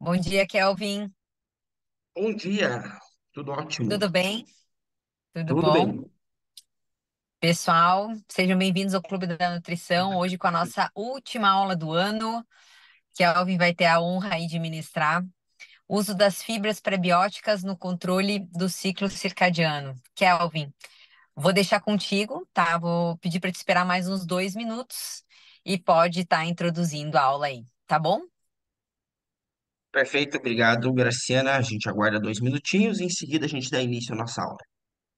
Bom dia, Kelvin. Bom dia, tudo ótimo, Tudo bem? Tudo tudo bom? bem. Pessoal, sejam bem-vindos ao Clube da Nutrição. Hoje com a nossa última aula do ano. Kelvin vai ter a honra aí de ministrar uso das fibras prebióticas no controle do ciclo circadiano. Kelvin, vou deixar contigo, tá? Vou pedir para te esperar mais uns 2 minutos e pode estar introduzindo a aula aí, tá bom? Perfeito, obrigado, Graciana. A gente aguarda 2 minutinhos e em seguida a gente dá início à nossa aula.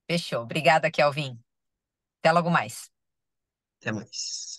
Fechou. Obrigada, Kelvin. Até logo mais. Até mais.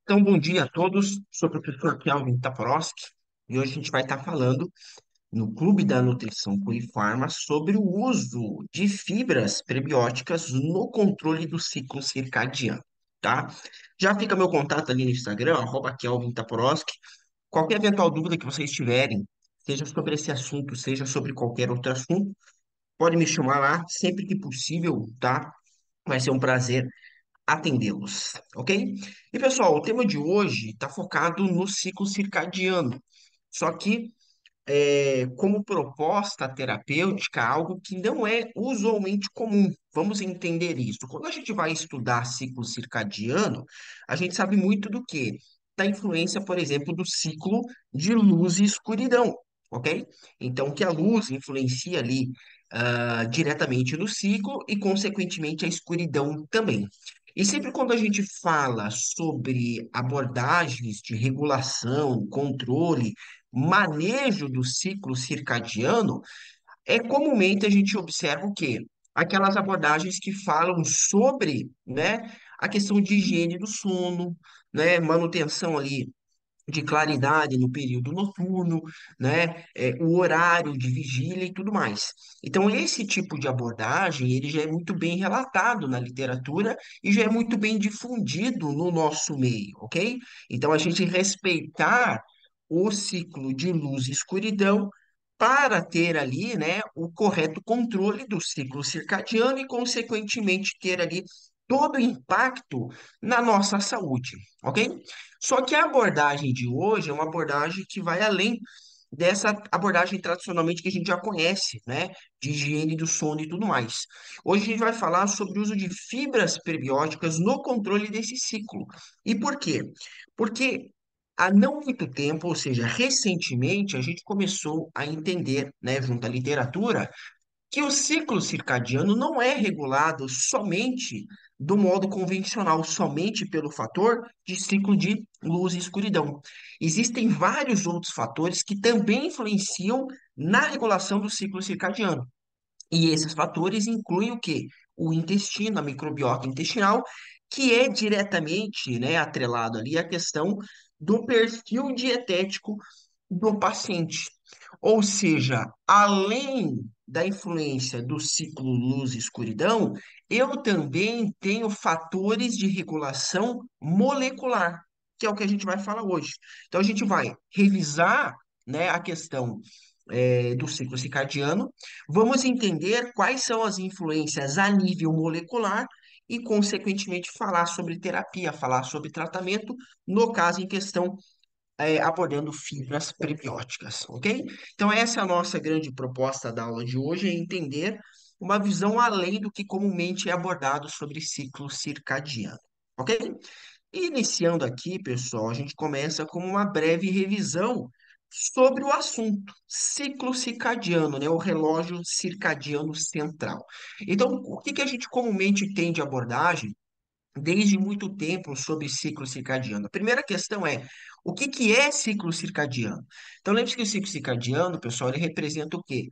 Então, bom dia a todos. Sou o professor Kelvin Taporowski e hoje a gente vai estar falando no Clube da Nutrição Purifarma sobre o uso de fibras prebióticas no controle do ciclo circadiano, tá? Já fica meu contato ali no Instagram, Kelvin Taporowski. Qualquer eventual dúvida que vocês tiverem, seja sobre esse assunto, seja sobre qualquer outro assunto, pode me chamar lá sempre que possível, tá? Vai ser um prazer atendê-los, ok? E pessoal, o tema de hoje está focado no ciclo circadiano. Só que como proposta terapêutica, algo que não é usualmente comum. Vamos entender isso. Quando a gente vai estudar ciclo circadiano, a gente sabe muito do quê? Da influência, por exemplo, do ciclo de luz e escuridão, ok? Então, que a luz influencia ali diretamente no ciclo e, consequentemente, a escuridão também. E sempre quando a gente fala sobre abordagens de regulação, controle, manejo do ciclo circadiano, comumente a gente observa o quê? Aquelas abordagens que falam sobre, né, a questão de higiene do sono, né, manutenção ali de claridade no período noturno, né, o horário de vigília e tudo mais. Então, esse tipo de abordagem, ele já é muito bem relatado na literatura e já é muito bem difundido no nosso meio, ok? Então, a gente respeitar o ciclo de luz e escuridão para ter ali, né, o correto controle do ciclo circadiano e, consequentemente, ter ali todo o impacto na nossa saúde, ok? Só que a abordagem de hoje é uma abordagem que vai além dessa abordagem tradicionalmente que a gente já conhece, né? De higiene do sono e tudo mais. Hoje a gente vai falar sobre o uso de fibras prebióticas no controle desse ciclo. E por quê? Porque há não muito tempo, ou seja, recentemente, a gente começou a entender, né, junto à literatura, que o ciclo circadiano não é regulado somente do modo convencional, somente pelo fator de ciclo de luz e escuridão. Existem vários outros fatores que também influenciam na regulação do ciclo circadiano. E esses fatores incluem o quê? O intestino, a microbiota intestinal, que é diretamente, né, atrelado ali à questão do perfil dietético do paciente. Ou seja, além da influência do ciclo luz e escuridão, eu também tenho fatores de regulação molecular, que é o que a gente vai falar hoje. Então, a gente vai revisar, né, a questão do ciclo circadiano, vamos entender quais são as influências a nível molecular e, consequentemente, falar sobre terapia, falar sobre tratamento, no caso em questão abordando fibras prebióticas, ok? Então, essa é a nossa grande proposta da aula de hoje, é entender uma visão além do que comumente é abordado sobre ciclo circadiano, ok? Iniciando aqui, pessoal, a gente começa com uma breve revisão sobre o assunto, ciclo circadiano, né? O relógio circadiano central. Então, o que que a gente comumente tem de abordagem desde muito tempo sobre ciclo circadiano? A primeira questão é, o que que é ciclo circadiano? Então, lembre-se que o ciclo circadiano, pessoal, ele representa o quê?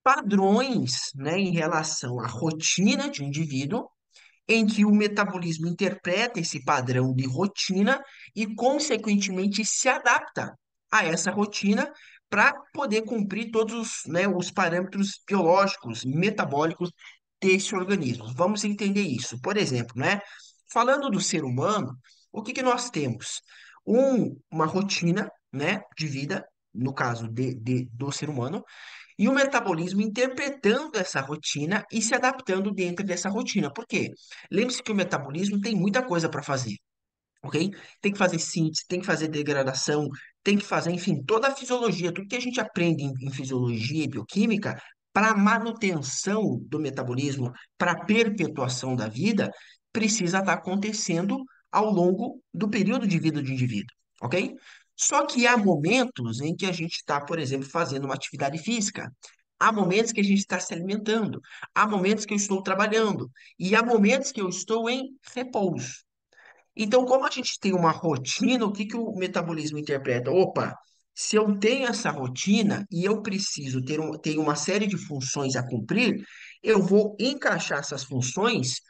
Padrões, né, em relação à rotina de um indivíduo, em que o metabolismo interpreta esse padrão de rotina e, consequentemente, se adapta a essa rotina para poder cumprir todos os, né, os parâmetros biológicos, metabólicos desse organismo. Vamos entender isso. Por exemplo, né, falando do ser humano, o que que nós temos? Uma rotina, né, de vida, no caso do ser humano, e o metabolismo interpretando essa rotina e se adaptando dentro dessa rotina. Por quê? Lembre-se que o metabolismo tem muita coisa para fazer, ok? Tem que fazer síntese, tem que fazer degradação, tem que fazer, enfim, toda a fisiologia, tudo que a gente aprende em fisiologia e bioquímica para manutenção do metabolismo, para perpetuação da vida, precisa estar acontecendo ao longo do período de vida do indivíduo, ok? Só que há momentos em que a gente está, por exemplo, fazendo uma atividade física. Há momentos que a gente está se alimentando, há momentos que eu estou trabalhando, e há momentos que eu estou em repouso. Então, como a gente tem uma rotina, o que que o metabolismo interpreta? Opa, se eu tenho essa rotina e eu preciso ter uma série de funções a cumprir, eu vou encaixar essas funções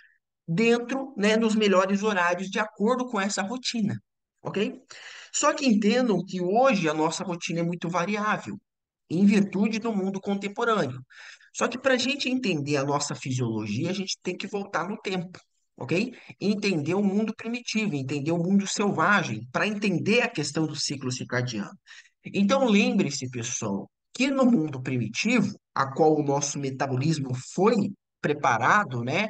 dentro, né, nos melhores horários de acordo com essa rotina, ok? Só que entendam que hoje a nossa rotina é muito variável, em virtude do mundo contemporâneo. Só que para a gente entender a nossa fisiologia, a gente tem que voltar no tempo, ok? Entender o mundo primitivo, entender o mundo selvagem, para entender a questão do ciclo circadiano. Então, lembre-se, pessoal, que no mundo primitivo, a qual o nosso metabolismo foi preparado, né,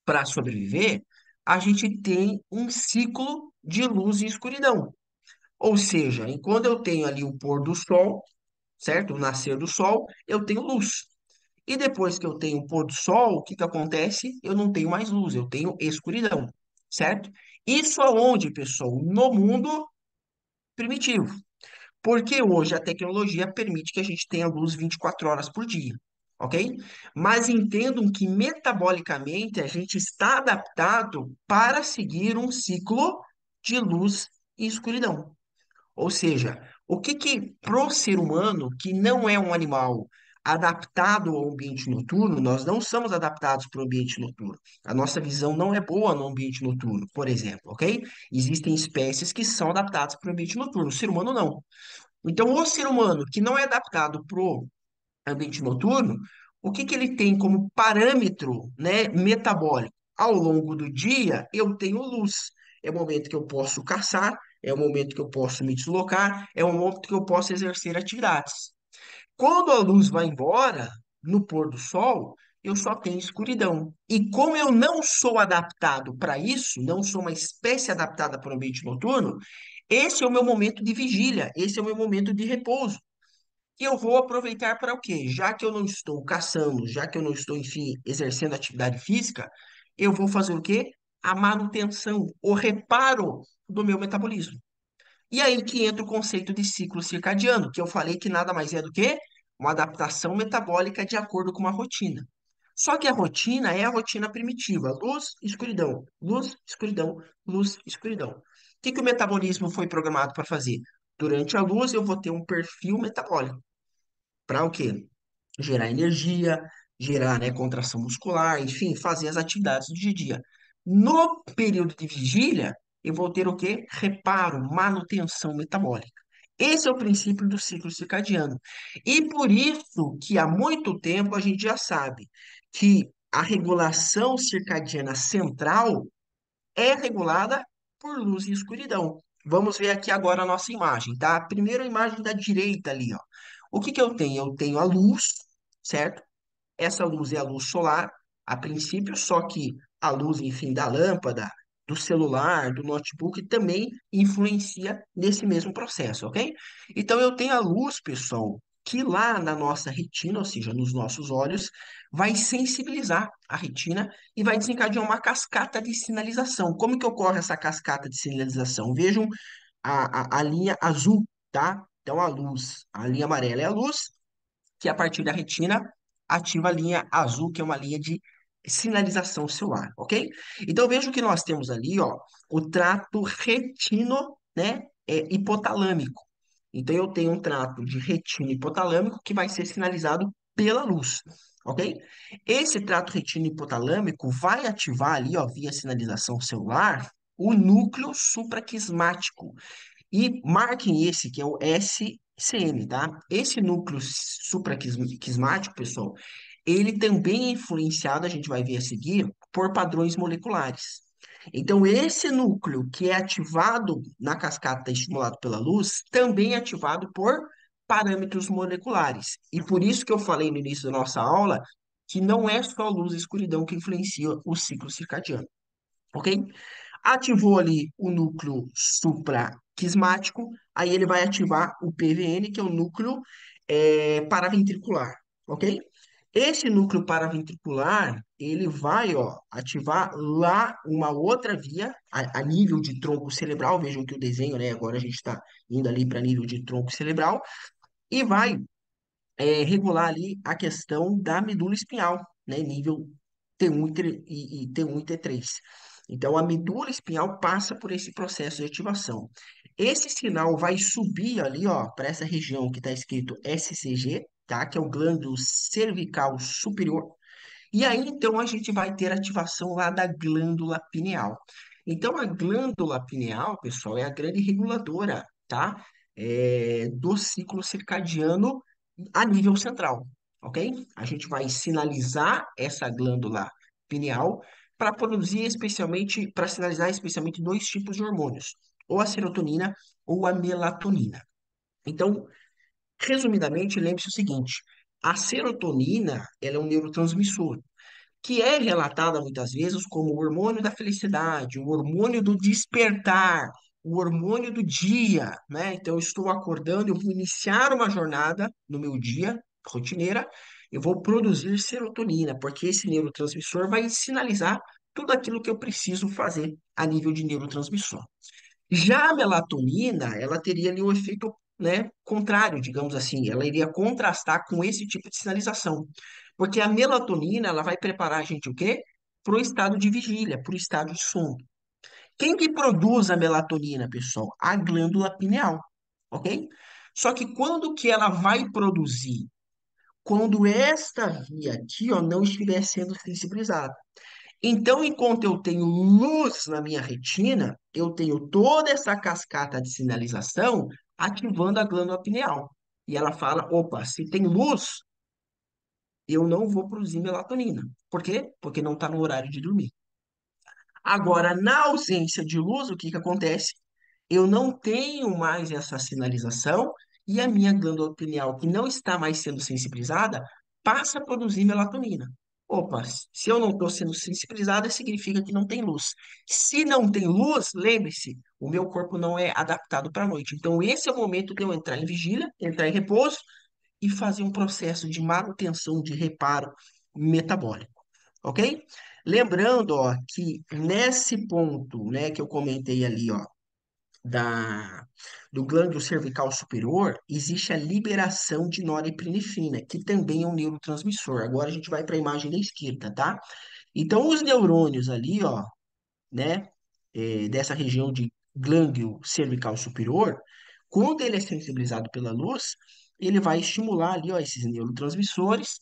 para sobreviver, a gente tem um ciclo de luz e escuridão. Ou seja, enquanto eu tenho ali o pôr do sol, certo? O nascer do sol, eu tenho luz. E depois que eu tenho o pôr do sol, o que que acontece? Eu não tenho mais luz, eu tenho escuridão, certo? Isso aonde, pessoal? No mundo primitivo. Porque hoje a tecnologia permite que a gente tenha luz 24 horas por dia, ok? Mas entendam que metabolicamente a gente está adaptado para seguir um ciclo de luz e escuridão. Ou seja, o que que pro ser humano, que não é um animal adaptado ao ambiente noturno, nós não somos adaptados para o ambiente noturno. A nossa visão não é boa no ambiente noturno, por exemplo, ok? Existem espécies que são adaptadas para o ambiente noturno, o ser humano não. Então, o ser humano que não é adaptado para o ambiente noturno, o que que ele tem como parâmetro, né, metabólico? Ao longo do dia, eu tenho luz. É o momento que eu posso caçar, é o momento que eu posso me deslocar, é o momento que eu posso exercer atividades. Quando a luz vai embora, no pôr do sol, eu só tenho escuridão. E como eu não sou adaptado para isso, não sou uma espécie adaptada para o ambiente noturno, esse é o meu momento de vigília, esse é o meu momento de repouso. E eu vou aproveitar para o quê? Já que eu não estou caçando, já que eu não estou, enfim, exercendo atividade física, eu vou fazer o quê? A manutenção, o reparo do meu metabolismo. E aí que entra o conceito de ciclo circadiano, que eu falei que nada mais é do que uma adaptação metabólica de acordo com uma rotina. Só que a rotina é a rotina primitiva: luz, escuridão, luz, escuridão, luz, escuridão. O que que o metabolismo foi programado para fazer? Durante a luz, eu vou ter um perfil metabólico. Para o quê? Gerar energia, gerar, né, contração muscular, enfim, fazer as atividades do dia a dia. No período de vigília, eu vou ter o quê? Reparo, manutenção metabólica. Esse é o princípio do ciclo circadiano. E por isso que há muito tempo a gente já sabe que a regulação circadiana central é regulada por luz e escuridão. Vamos ver aqui agora a nossa imagem, tá? Primeiro a imagem da direita ali, ó. O que que eu tenho? Eu tenho a luz, certo? Essa luz é a luz solar, a princípio, só que a luz, enfim, da lâmpada, do celular, do notebook também influencia nesse mesmo processo, ok? Então eu tenho a luz, pessoal, que lá na nossa retina, ou seja, nos nossos olhos, vai sensibilizar a retina e vai desencadear uma cascata de sinalização. Como que ocorre essa cascata de sinalização? Vejam a linha azul, tá? Então a linha amarela é a luz, que a partir da retina ativa a linha azul, que é uma linha de sinalização celular, ok? Então veja que nós temos ali, ó, o trato retino, né, hipotalâmico. Então eu tenho um trato de retino hipotalâmico que vai ser sinalizado pela luz, ok? Esse trato retino hipotalâmico vai ativar ali, ó, via sinalização celular, o núcleo supraquismático, e marquem esse, que é o SCM, tá? Esse núcleo supraquismático, pessoal, ele também é influenciado, a gente vai ver a seguir, por padrões moleculares. Então, esse núcleo que é ativado na cascata estimulado pela luz, também é ativado por parâmetros moleculares. E por isso que eu falei no início da nossa aula que não é só luz e escuridão que influencia o ciclo circadiano, ok? Ativou ali o núcleo supraquismático, aí ele vai ativar o PVN, que é o núcleo paraventricular, ok? Esse núcleo paraventricular, ele vai, ó, ativar lá uma outra via, a nível de tronco cerebral, vejam que o desenho, né, agora a gente está indo ali para nível de tronco cerebral, e vai regular ali a questão da medula espinhal, né, nível T1 e T1 e T3. Então, a medula espinhal passa por esse processo de ativação. Esse sinal vai subir ali, ó, para essa região que está escrito SCG, tá? Que é o glândula cervical superior. E aí, então, a gente vai ter ativação lá da glândula pineal. Então, a glândula pineal, pessoal, é a grande reguladora, tá? Do ciclo circadiano a nível central, ok? A gente vai sinalizar essa glândula pineal para produzir especialmente, para sinalizar especialmente dois tipos de hormônios, ou a serotonina ou a melatonina. Então, resumidamente, lembre-se o seguinte: a serotonina, ela é um neurotransmissor que é relatada muitas vezes como o hormônio da felicidade, o hormônio do despertar, o hormônio do dia, né? Então, eu estou acordando, eu vou iniciar uma jornada no meu dia rotineira, eu vou produzir serotonina, porque esse neurotransmissor vai sinalizar tudo aquilo que eu preciso fazer a nível de neurotransmissor. Já a melatonina, ela teria ali um efeito, né, contrário, digamos assim, ela iria contrastar com esse tipo de sinalização. Porque a melatonina, ela vai preparar a gente o quê? Para o estado de vigília, para o estado de sono. Quem que produz a melatonina, pessoal? A glândula pineal, ok? Só que quando que ela vai produzir? Quando esta via aqui, ó, não estiver sendo sensibilizada. Então, enquanto eu tenho luz na minha retina, eu tenho toda essa cascata de sinalização ativando a glândula pineal. E ela fala: opa, se tem luz, eu não vou produzir melatonina. Por quê? Porque não está no horário de dormir. Agora, na ausência de luz, o que que acontece? Eu não tenho mais essa sinalização e a minha glândula pineal, que não está mais sendo sensibilizada, passa a produzir melatonina. Opa, se eu não estou sendo sensibilizada, significa que não tem luz. Se não tem luz, lembre-se, o meu corpo não é adaptado para a noite. Então, esse é o momento de eu entrar em vigília, entrar em repouso e fazer um processo de manutenção, de reparo metabólico, ok? Lembrando, ó, que nesse ponto, né, que eu comentei ali, ó, da, do glândula cervical superior, existe a liberação de norepinefrina, que também é um neurotransmissor. Agora a gente vai para a imagem da esquerda, tá? Então, os neurônios ali, ó, né, dessa região de glândulo cervical superior, quando ele é sensibilizado pela luz, ele vai estimular ali, ó, esses neurotransmissores,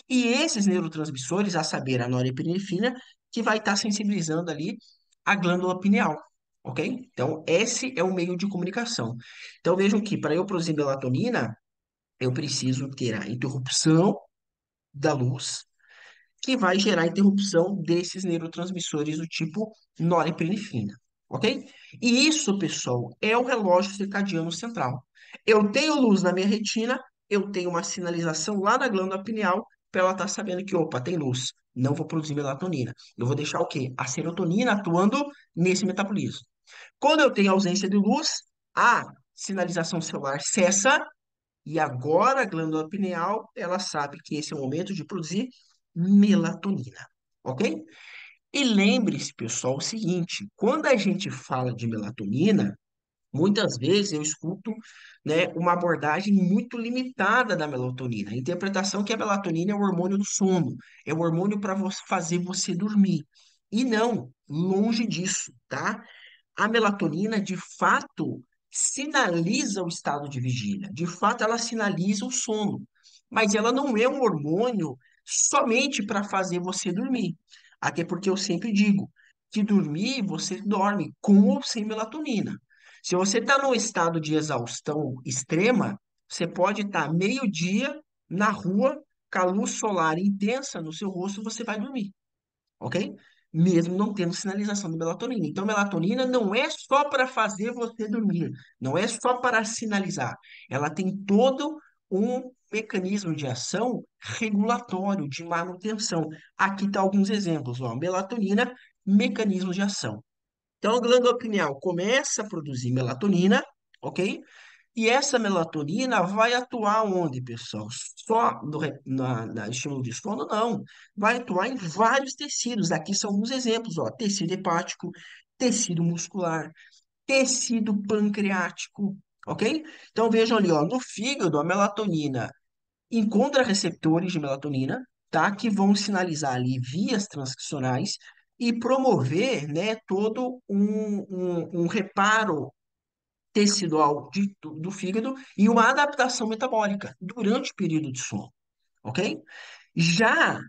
e esses neurotransmissores, a saber, a norepinefrina, que vai estar sensibilizando ali a glândula pineal, ok? Então, esse é o meio de comunicação. Então, vejam que para eu produzir melatonina, eu preciso ter a interrupção da luz, que vai gerar interrupção desses neurotransmissores do tipo norepinefrina, ok? E isso, pessoal, é o relógio circadiano central. Eu tenho luz na minha retina, eu tenho uma sinalização lá na glândula pineal para ela estar sabendo que, opa, tem luz, não vou produzir melatonina. Eu vou deixar o quê? A serotonina atuando nesse metabolismo. Quando eu tenho ausência de luz, a sinalização celular cessa e agora a glândula pineal, ela sabe que esse é o momento de produzir melatonina, ok? E lembre-se, pessoal, o seguinte, quando a gente fala de melatonina, muitas vezes eu escuto, né, uma abordagem muito limitada da melatonina, a interpretação que a melatonina é o hormônio do sono, é o hormônio para fazer você dormir. E não, longe disso, tá? A melatonina, de fato, sinaliza o estado de vigília. De fato, ela sinaliza o sono. Mas ela não é um hormônio somente para fazer você dormir. Até porque eu sempre digo que dormir, você dorme com ou sem melatonina. Se você está num estado de exaustão extrema, você pode estar meio-dia na rua, com a luz solar intensa no seu rosto, você vai dormir, ok? Mesmo não tendo sinalização de melatonina. Então, melatonina não é só para fazer você dormir, não é só para sinalizar. Ela tem todo um mecanismo de ação regulatório, de manutenção. Aqui estão alguns exemplos, ó. Melatonina, mecanismo de ação. Então, a glândula pineal começa a produzir melatonina, ok? E essa melatonina vai atuar onde, pessoal? Só na estímulo de sono? Não. Vai atuar em vários tecidos. Aqui são alguns exemplos, ó. Tecido hepático, tecido muscular, tecido pancreático, ok? Então vejam ali, ó, no fígado, a melatonina encontra receptores de melatonina, tá? Que vão sinalizar ali vias transcricionais e promover, né, todo um reparo tecidual do fígado e uma adaptação metabólica durante o período de sono, ok? Já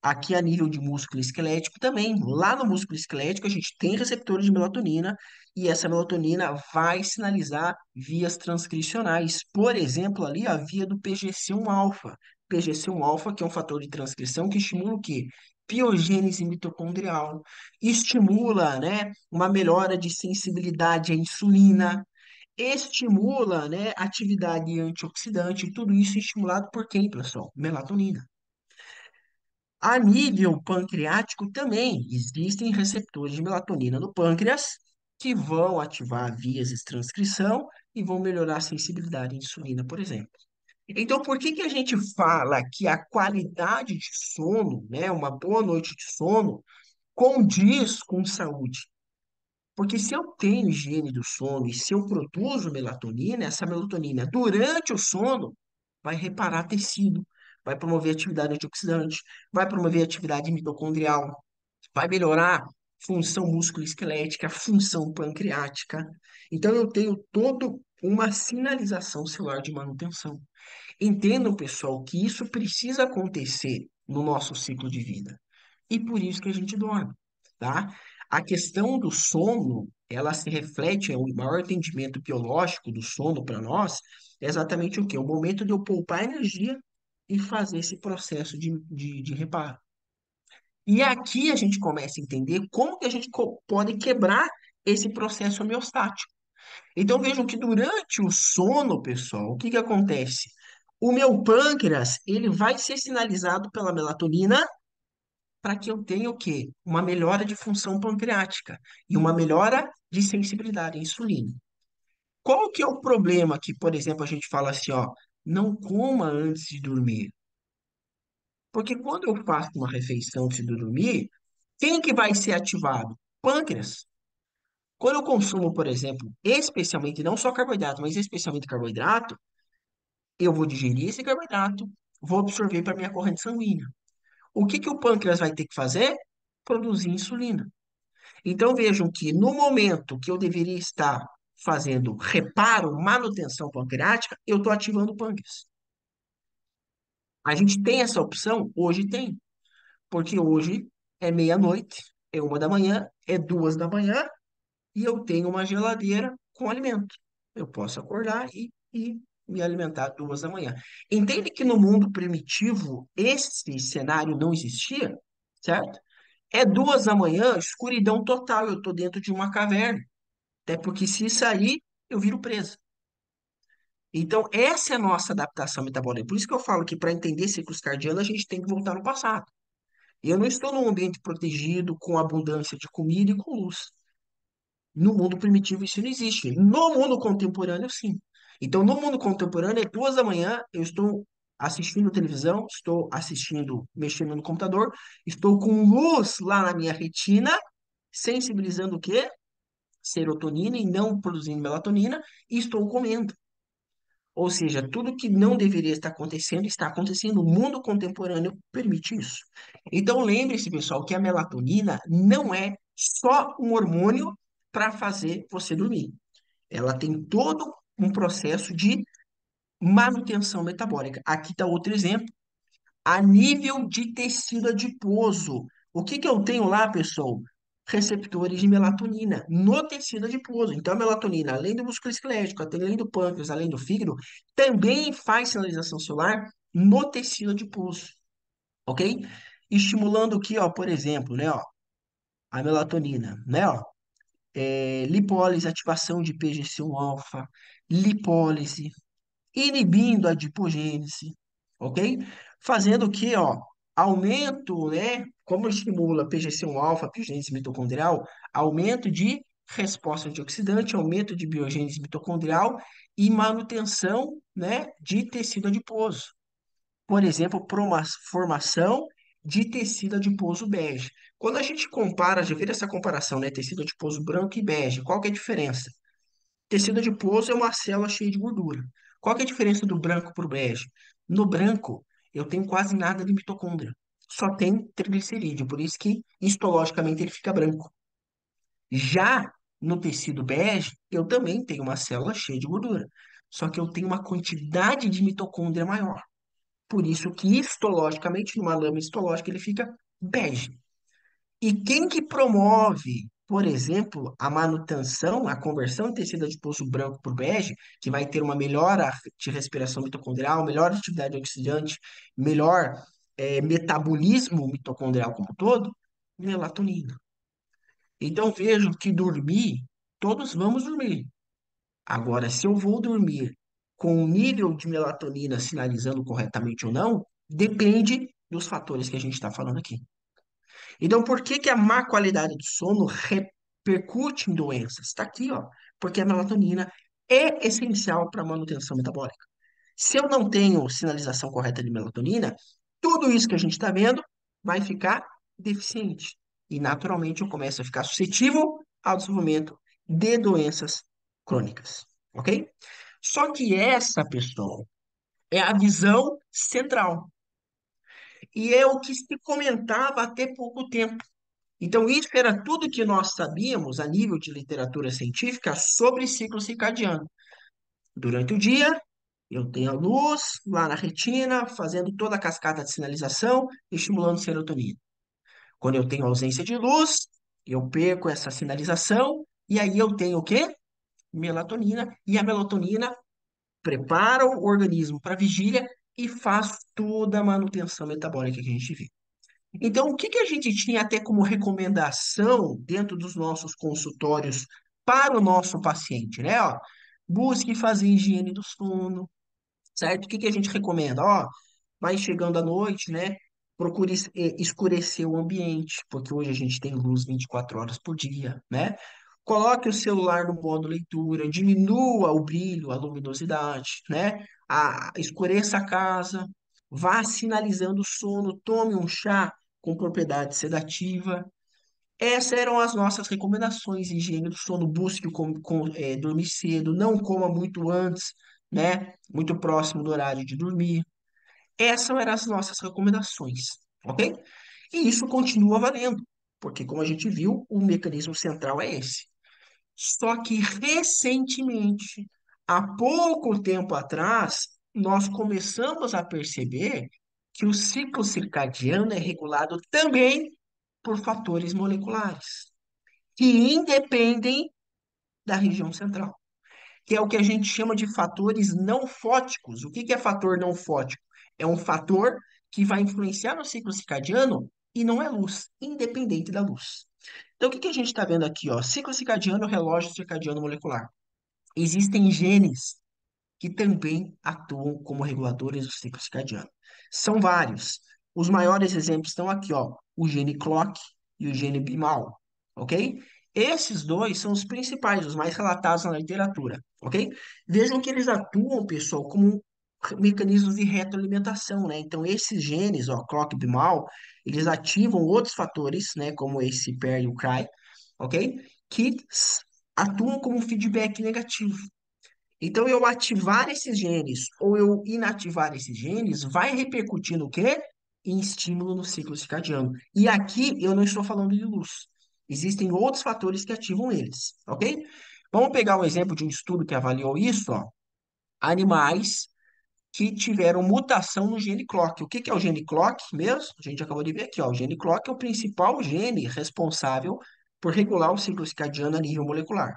aqui a nível de músculo esquelético também, lá no músculo esquelético a gente tem receptores de melatonina e essa melatonina vai sinalizar vias transcricionais, por exemplo, ali a via do PGC1-alfa. PGC1-alfa, que é um fator de transcrição que estimula o quê? Biogênese mitocondrial, estimula, né, uma melhora de sensibilidade à insulina, estimula, né, atividade antioxidante, tudo isso estimulado por quem, pessoal? Melatonina. A nível pancreático também existem receptores de melatonina no pâncreas que vão ativar vias de transcrição e vão melhorar a sensibilidade à insulina, por exemplo. Então, por que que a gente fala que a qualidade de sono, né, uma boa noite de sono, condiz com saúde? Porque se eu tenho higiene do sono e se eu produzo melatonina, essa melatonina durante o sono vai reparar tecido, vai promover atividade antioxidante, vai promover atividade mitocondrial, vai melhorar função musculoesquelética, função pancreática. Então eu tenho toda uma sinalização celular de manutenção. Entendam, pessoal, que isso precisa acontecer no nosso ciclo de vida. E por isso que a gente dorme, tá? A questão do sono, ela se reflete, o maior entendimento biológico do sono para nós é exatamente o quê? O momento de eu poupar energia e fazer esse processo de reparo. E aqui a gente começa a entender como que a gente pode quebrar esse processo homeostático. Então vejam que durante o sono, pessoal, o que que acontece? O meu pâncreas, ele vai ser sinalizado pela melatonina para que eu tenha o quê? Uma melhora de função pancreática e uma melhora de sensibilidade à insulina. Qual que é o problema que, por exemplo, a gente fala assim, ó, não coma antes de dormir? Porque quando eu faço uma refeição antes de dormir, quem que vai ser ativado? Pâncreas. Quando eu consumo, por exemplo, especialmente, não só carboidrato, mas especialmente carboidrato, eu vou digerir esse carboidrato, vou absorver para minha corrente sanguínea. O que que o pâncreas vai ter que fazer? Produzir insulina. Então vejam que no momento que eu deveria estar fazendo reparo, manutenção pancreática, eu estou ativando o pâncreas. A gente tem essa opção? Hoje tem, porque hoje é meia-noite, é 1 da manhã, é 2 da manhã e eu tenho uma geladeira com alimento. Eu posso acordar e me alimentar 2 da manhã. Entende que no mundo primitivo esse cenário não existia, certo? É 2 da manhã, escuridão total, eu estou dentro de uma caverna. Até porque se sair, eu viro presa. Então, essa é a nossa adaptação metabólica. Por isso que eu falo que para entender ciclos cardianos, a gente tem que voltar no passado. E eu não estou num ambiente protegido, com abundância de comida e com luz. No mundo primitivo isso não existe. No mundo contemporâneo, sim. Então, no mundo contemporâneo, é 2 da manhã, eu estou assistindo televisão, estou assistindo, mexendo no computador, estou com luz lá na minha retina, sensibilizando o quê? Serotonina e não produzindo melatonina, e estou comendo. Ou seja, tudo que não deveria estar acontecendo está acontecendo. O mundo contemporâneo permite isso. Então, lembre-se, pessoal, que a melatonina não é só um hormônio para fazer você dormir. Ela tem todo um processo de manutenção metabólica. Aqui está outro exemplo. A nível de tecido adiposo. O que que eu tenho lá, pessoal? Receptores de melatonina no tecido adiposo. Então, a melatonina, além do músculo esquelético, além do pâncreas, além do fígado, também faz sinalização celular no tecido adiposo, ok? Estimulando aqui, ó, por exemplo, né, ó, a melatonina, né, ó, lipólise, ativação de PGC1-alfa, lipólise, inibindo a adipogênese, ok? Fazendo o quê, ó? Aumento, né? Como estimula PGC1-alfa, biogênese mitocondrial, aumento de resposta antioxidante, aumento de biogênese mitocondrial e manutenção, né, de tecido adiposo. Por exemplo, formação de tecido adiposo bege. Quando a gente compara, já vira essa comparação, né? Tecido adiposo branco e bege, qual que é a diferença? Tecido adiposo é uma célula cheia de gordura. Qual que é a diferença do branco para o bege? No branco, eu tenho quase nada de mitocôndria. Só tem triglicerídeo, por isso que histologicamente ele fica branco. Já no tecido bege, eu também tenho uma célula cheia de gordura. Só que eu tenho uma quantidade de mitocôndria maior. Por isso que histologicamente, numa lama histológica, ele fica bege. E quem que promove, por exemplo, a manutenção, a conversão de tecido adiposo branco por bege, que vai ter uma melhora de respiração mitocondrial, melhor atividade oxidante, melhor metabolismo mitocondrial como um todo? Melatonina. Então vejo que dormir, todos vamos dormir. Agora, se eu vou dormir com o nível de melatonina sinalizando corretamente ou não, depende dos fatores que a gente está falando aqui. Então, por que que a má qualidade do sono repercute em doenças? Está aqui, ó. Porque a melatonina é essencial para a manutenção metabólica. Se eu não tenho sinalização correta de melatonina, tudo isso que a gente está vendo vai ficar deficiente. E, naturalmente, eu começo a ficar suscetível ao desenvolvimento de doenças crônicas. Ok? Só que essa, pessoal, é a visão central. E é o que se comentava até pouco tempo. Então, isso era tudo que nós sabíamos a nível de literatura científica sobre ciclo circadiano. Durante o dia, eu tenho a luz lá na retina, fazendo toda a cascata de sinalização, estimulando serotonina. Quando eu tenho ausência de luz, eu perco essa sinalização, e aí eu tenho o quê? Melatonina, e a melatonina prepara o organismo para vigília e faz toda a manutenção metabólica que a gente vê. Então, o que que a gente tinha até como recomendação dentro dos nossos consultórios para o nosso paciente, né? Ó, busque fazer higiene do sono, certo? O que que a gente recomenda? Ó, vai chegando à noite, né? Procure escurecer o ambiente, porque hoje a gente tem luz 24 horas por dia, né? Coloque o celular no modo leitura, diminua o brilho, a luminosidade, né? Escureça a casa, vá sinalizando o sono, tome um chá com propriedade sedativa. Essas eram as nossas recomendações: higiene do sono, busque dormir cedo, não coma muito antes, né? Muito próximo do horário de dormir. Essas eram as nossas recomendações, ok? E isso continua valendo, porque, como a gente viu, o mecanismo central é esse. Só que recentemente, há pouco tempo atrás, nós começamos a perceber que o ciclo circadiano é regulado também por fatores moleculares, que independem da região central, que é o que a gente chama de fatores não fóticos. O que que é fator não fótico? É um fator que vai influenciar no ciclo circadiano e não é luz, independente da luz. Então, o que que a gente está vendo aqui, ó? Ciclo circadiano, relógio circadiano molecular. Existem genes que também atuam como reguladores do ciclo circadiano. São vários. Os maiores exemplos estão aqui, ó, o gene clock e o gene bimal, ok? Esses dois são os principais, os mais relatados na literatura, ok? Vejam que eles atuam, pessoal, como mecanismos de retroalimentação, né? Então, esses genes, ó, clock e bimal, eles ativam outros fatores, né, como esse PER e o CRY, ok? Que atuam como feedback negativo. Então, eu ativar esses genes ou eu inativar esses genes vai repercutir no quê? Em estímulo no ciclo circadiano. E aqui eu não estou falando de luz. Existem outros fatores que ativam eles, ok? Vamos pegar um exemplo de um estudo que avaliou isso, ó. Animais que tiveram mutação no gene clock. O que que é o gene clock mesmo? A gente acabou de ver aqui, ó. O gene clock é o principal gene responsável por regular o ciclo circadiano a nível molecular.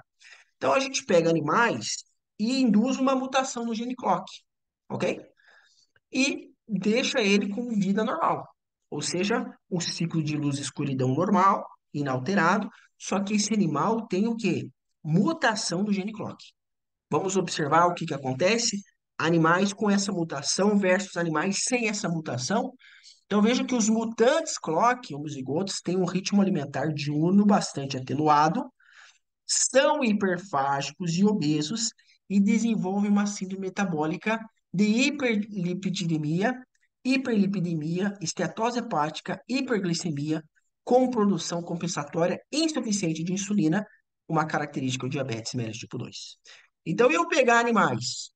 Então a gente pega animais e induz uma mutação no gene clock, ok? E deixa ele com vida normal. Ou seja, o ciclo de luz e escuridão normal, inalterado, só que esse animal tem o quê? Mutação do gene clock. Vamos observar o que que acontece? Animais com essa mutação versus animais sem essa mutação. Então veja que os mutantes clock, homozigotos, têm um ritmo alimentar diurno bastante atenuado, são hiperfágicos e obesos e desenvolvem uma síndrome metabólica de hiperlipidemia, hiperlipidemia, esteatose hepática, hiperglicemia, com produção compensatória insuficiente de insulina, uma característica do diabetes mellitus tipo 2. Então, eu pegar animais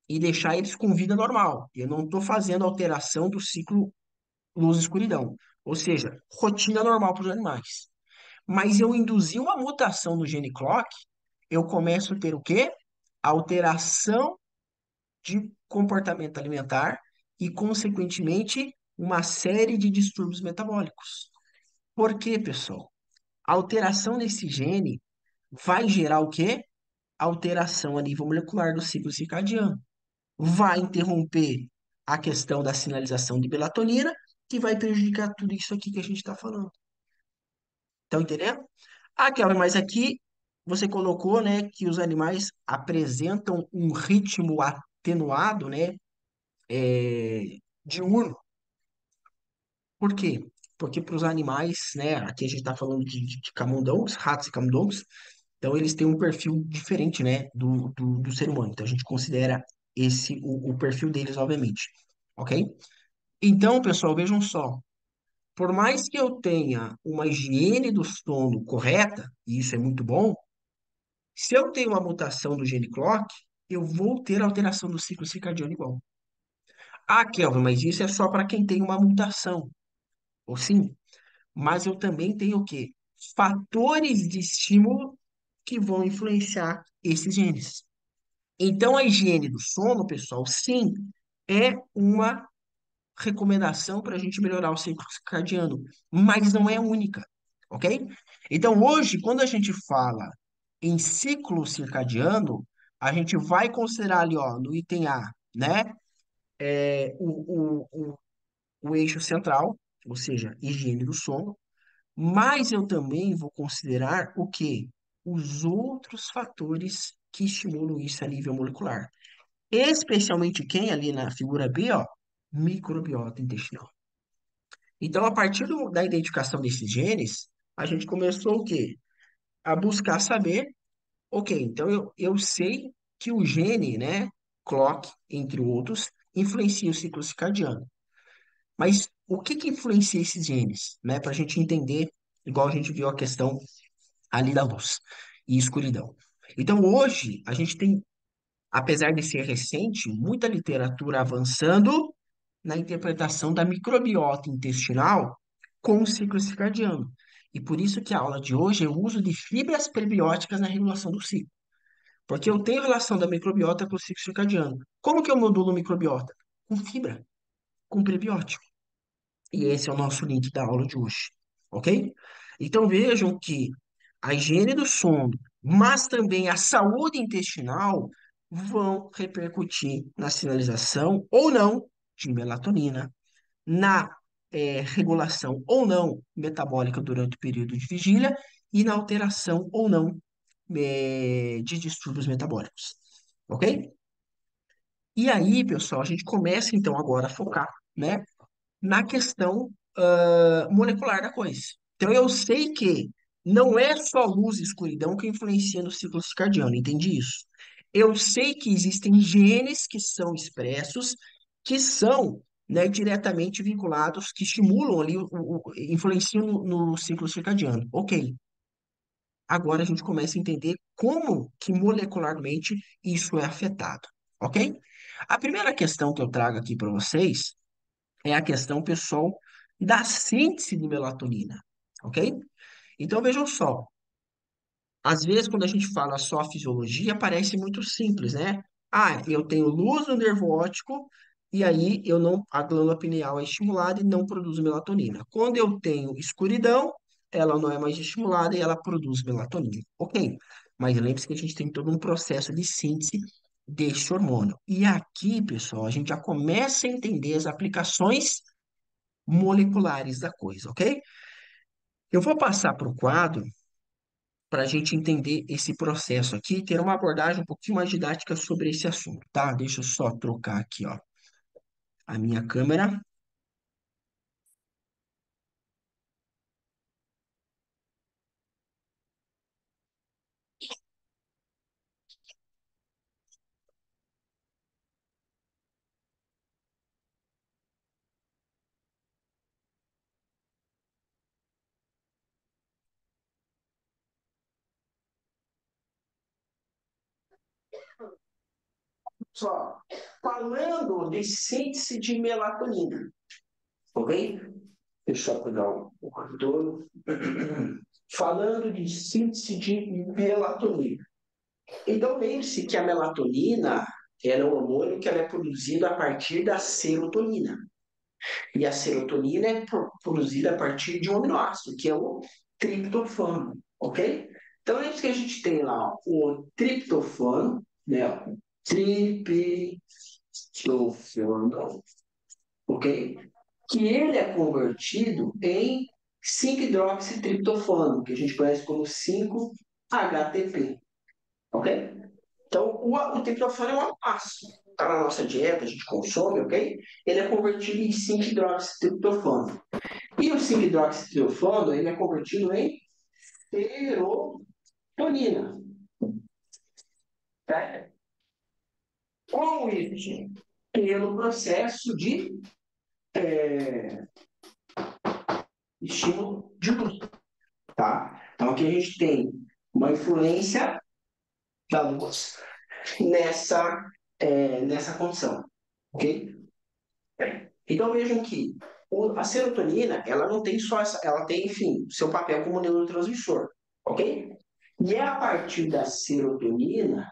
e deixar eles com vida normal, eu não estou fazendo alteração do ciclo luz-escuridão, ou seja, rotina normal para os animais, mas eu induzi uma mutação no gene clock, eu começo a ter o quê? Alteração de comportamento alimentar e, consequentemente, uma série de distúrbios metabólicos. Por quê, pessoal? A alteração nesse gene vai gerar o quê? Alteração a nível molecular do ciclo circadiano. Vai interromper a questão da sinalização de melatonina, que vai prejudicar tudo isso aqui que a gente está falando. Estão entendendo? Ah, Kelvin, mas aqui você colocou, né, que os animais apresentam um ritmo atenuado, né, diurno. Por quê? Porque para os animais, né, aqui a gente está falando de camundongos, ratos e camundongos, então eles têm um perfil diferente, né, do ser humano. Então a gente considera esse o perfil deles, obviamente, ok? Então, pessoal, vejam só. Por mais que eu tenha uma higiene do sono correta, e isso é muito bom, se eu tenho uma mutação do gene clock, eu vou ter alteração do ciclo circadiano igual. Ah, Kelvin, mas isso é só para quem tem uma mutação. Ou sim, mas eu também tenho o quê? Fatores de estímulo que vão influenciar esses genes. Então, a higiene do sono, pessoal, sim, é uma recomendação para a gente melhorar o ciclo circadiano, mas não é única, ok? Então, hoje, quando a gente fala em ciclo circadiano, a gente vai considerar ali, ó, no item A, né, o eixo central, ou seja, higiene do sono, mas eu também vou considerar o quê? Os outros fatores que estimulam isso a nível molecular. Especialmente quem ali na figura B, ó, microbiota intestinal. Então, a partir da identificação desses genes, a gente começou o quê? A buscar saber, ok, então eu sei que o gene, né, clock, entre outros, influencia o ciclo circadiano. Mas o que que influencia esses genes, né, para a gente entender igual a gente viu a questão ali da luz e escuridão. Então, hoje, a gente tem, apesar de ser recente, muita literatura avançando na interpretação da microbiota intestinal com o ciclo circadiano. E por isso que a aula de hoje é o uso de fibras prebióticas na regulação do ciclo. Porque eu tenho relação da microbiota com o ciclo circadiano. Como que eu modulo microbiota? Com fibra, com prebiótico. E esse é o nosso link da aula de hoje, ok? Então vejam que a higiene do sono, mas também a saúde intestinal vão repercutir na sinalização ou não de melatonina, na regulação ou não metabólica durante o período de vigília e na alteração ou não de distúrbios metabólicos, ok? E aí, pessoal, a gente começa então agora a focar, né, na questão molecular da coisa. Então, eu sei que não é só luz e escuridão que influencia no ciclo circadiano, entendi isso. Eu sei que existem genes que são expressos, que são, né, diretamente vinculados, que estimulam ali, influenciam no ciclo circadiano. Ok. Agora a gente começa a entender como que molecularmente isso é afetado, ok? A primeira questão que eu trago aqui para vocês é a questão, pessoal, da síntese de melatonina, ok? Então vejam só, às vezes quando a gente fala só a fisiologia, parece muito simples, né? Ah, eu tenho luz no nervo óptico e aí eu não, a glândula pineal é estimulada e não produz melatonina. Quando eu tenho escuridão, ela não é mais estimulada e ela produz melatonina, ok? Mas lembre-se que a gente tem todo um processo de síntese deste hormônio. E aqui, pessoal, a gente já começa a entender as aplicações moleculares da coisa, ok? Eu vou passar para o quadro para a gente entender esse processo aqui e ter uma abordagem um pouquinho mais didática sobre esse assunto, tá? Deixa eu só trocar aqui, ó, a minha câmera. Só, falando de síntese de melatonina, ok? Deixa eu pegar o retorno. Falando de síntese de melatonina. Então, lembre-se que a melatonina é um hormônio que ela é produzido a partir da serotonina. E a serotonina é produzida a partir de um aminoácido, que é o triptofano, ok? Então, é isso que a gente tem lá, o triptofano, né? O triptofano, ok? Que ele é convertido em 5-hidroxitriptofano, que a gente conhece como 5-HTP, ok? Então, o triptofano é um aminoácido. Está na nossa dieta, a gente consome, ok? Ele é convertido em 5-hidroxitriptofano. E o 5-hidroxitriptofano, ele é convertido em serotonina. Tá? Como isso? Pelo processo de estímulo de luz. Tá? Então, aqui a gente tem uma influência da luz nessa condição. Ok? Então vejam que a serotonina, ela não tem só essa, ela tem, enfim, seu papel como neurotransmissor, ok? E é a partir da serotonina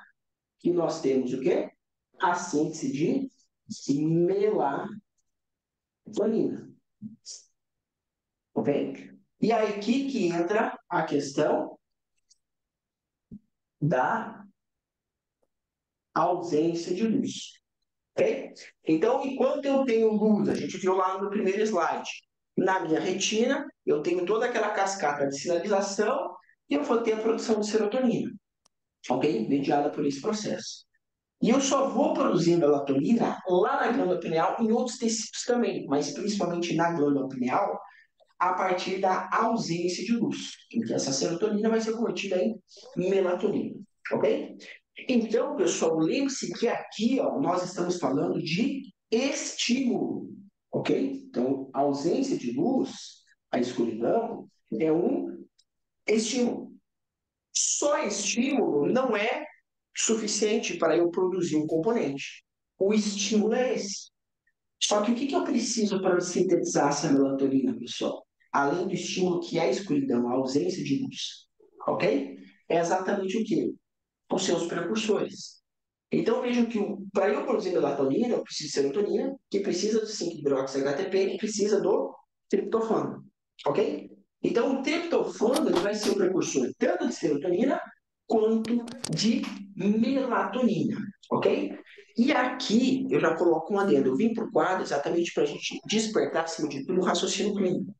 que nós temos o quê? A síntese de melatonina, ok? E aí aqui que entra a questão da ausência de luz, ok? Então, enquanto eu tenho luz, a gente viu lá no primeiro slide, na minha retina, eu tenho toda aquela cascata de sinalização e eu vou ter a produção de serotonina, ok? Mediada por esse processo. E eu só vou produzir melatonina lá na glândula pineal, em outros tecidos também, mas principalmente na glândula pineal, a partir da ausência de luz. Então, essa serotonina vai ser convertida em melatonina, ok? Então, pessoal, lembre-se que aqui ó, nós estamos falando de estímulo, ok? Então, a ausência de luz, a escuridão, É um estímulo. Só estímulo não é suficiente para eu produzir um componente. O estímulo é esse. Só que o que eu preciso para sintetizar essa melatonina, pessoal? Além do estímulo que é a escuridão, a ausência de luz, ok? É exatamente o quê? Os seus precursores. Então vejam que para eu produzir melatonina, eu preciso de serotonina, que precisa do 5-hidroxi-HTP, que precisa do triptofano, ok? Então o triptofano ele vai ser o precursor tanto de serotonina quanto de melatonina, ok? E aqui eu já coloco um adendo, eu vim para o quadro exatamente para a gente despertar, acima de tudo, o raciocínio clínico.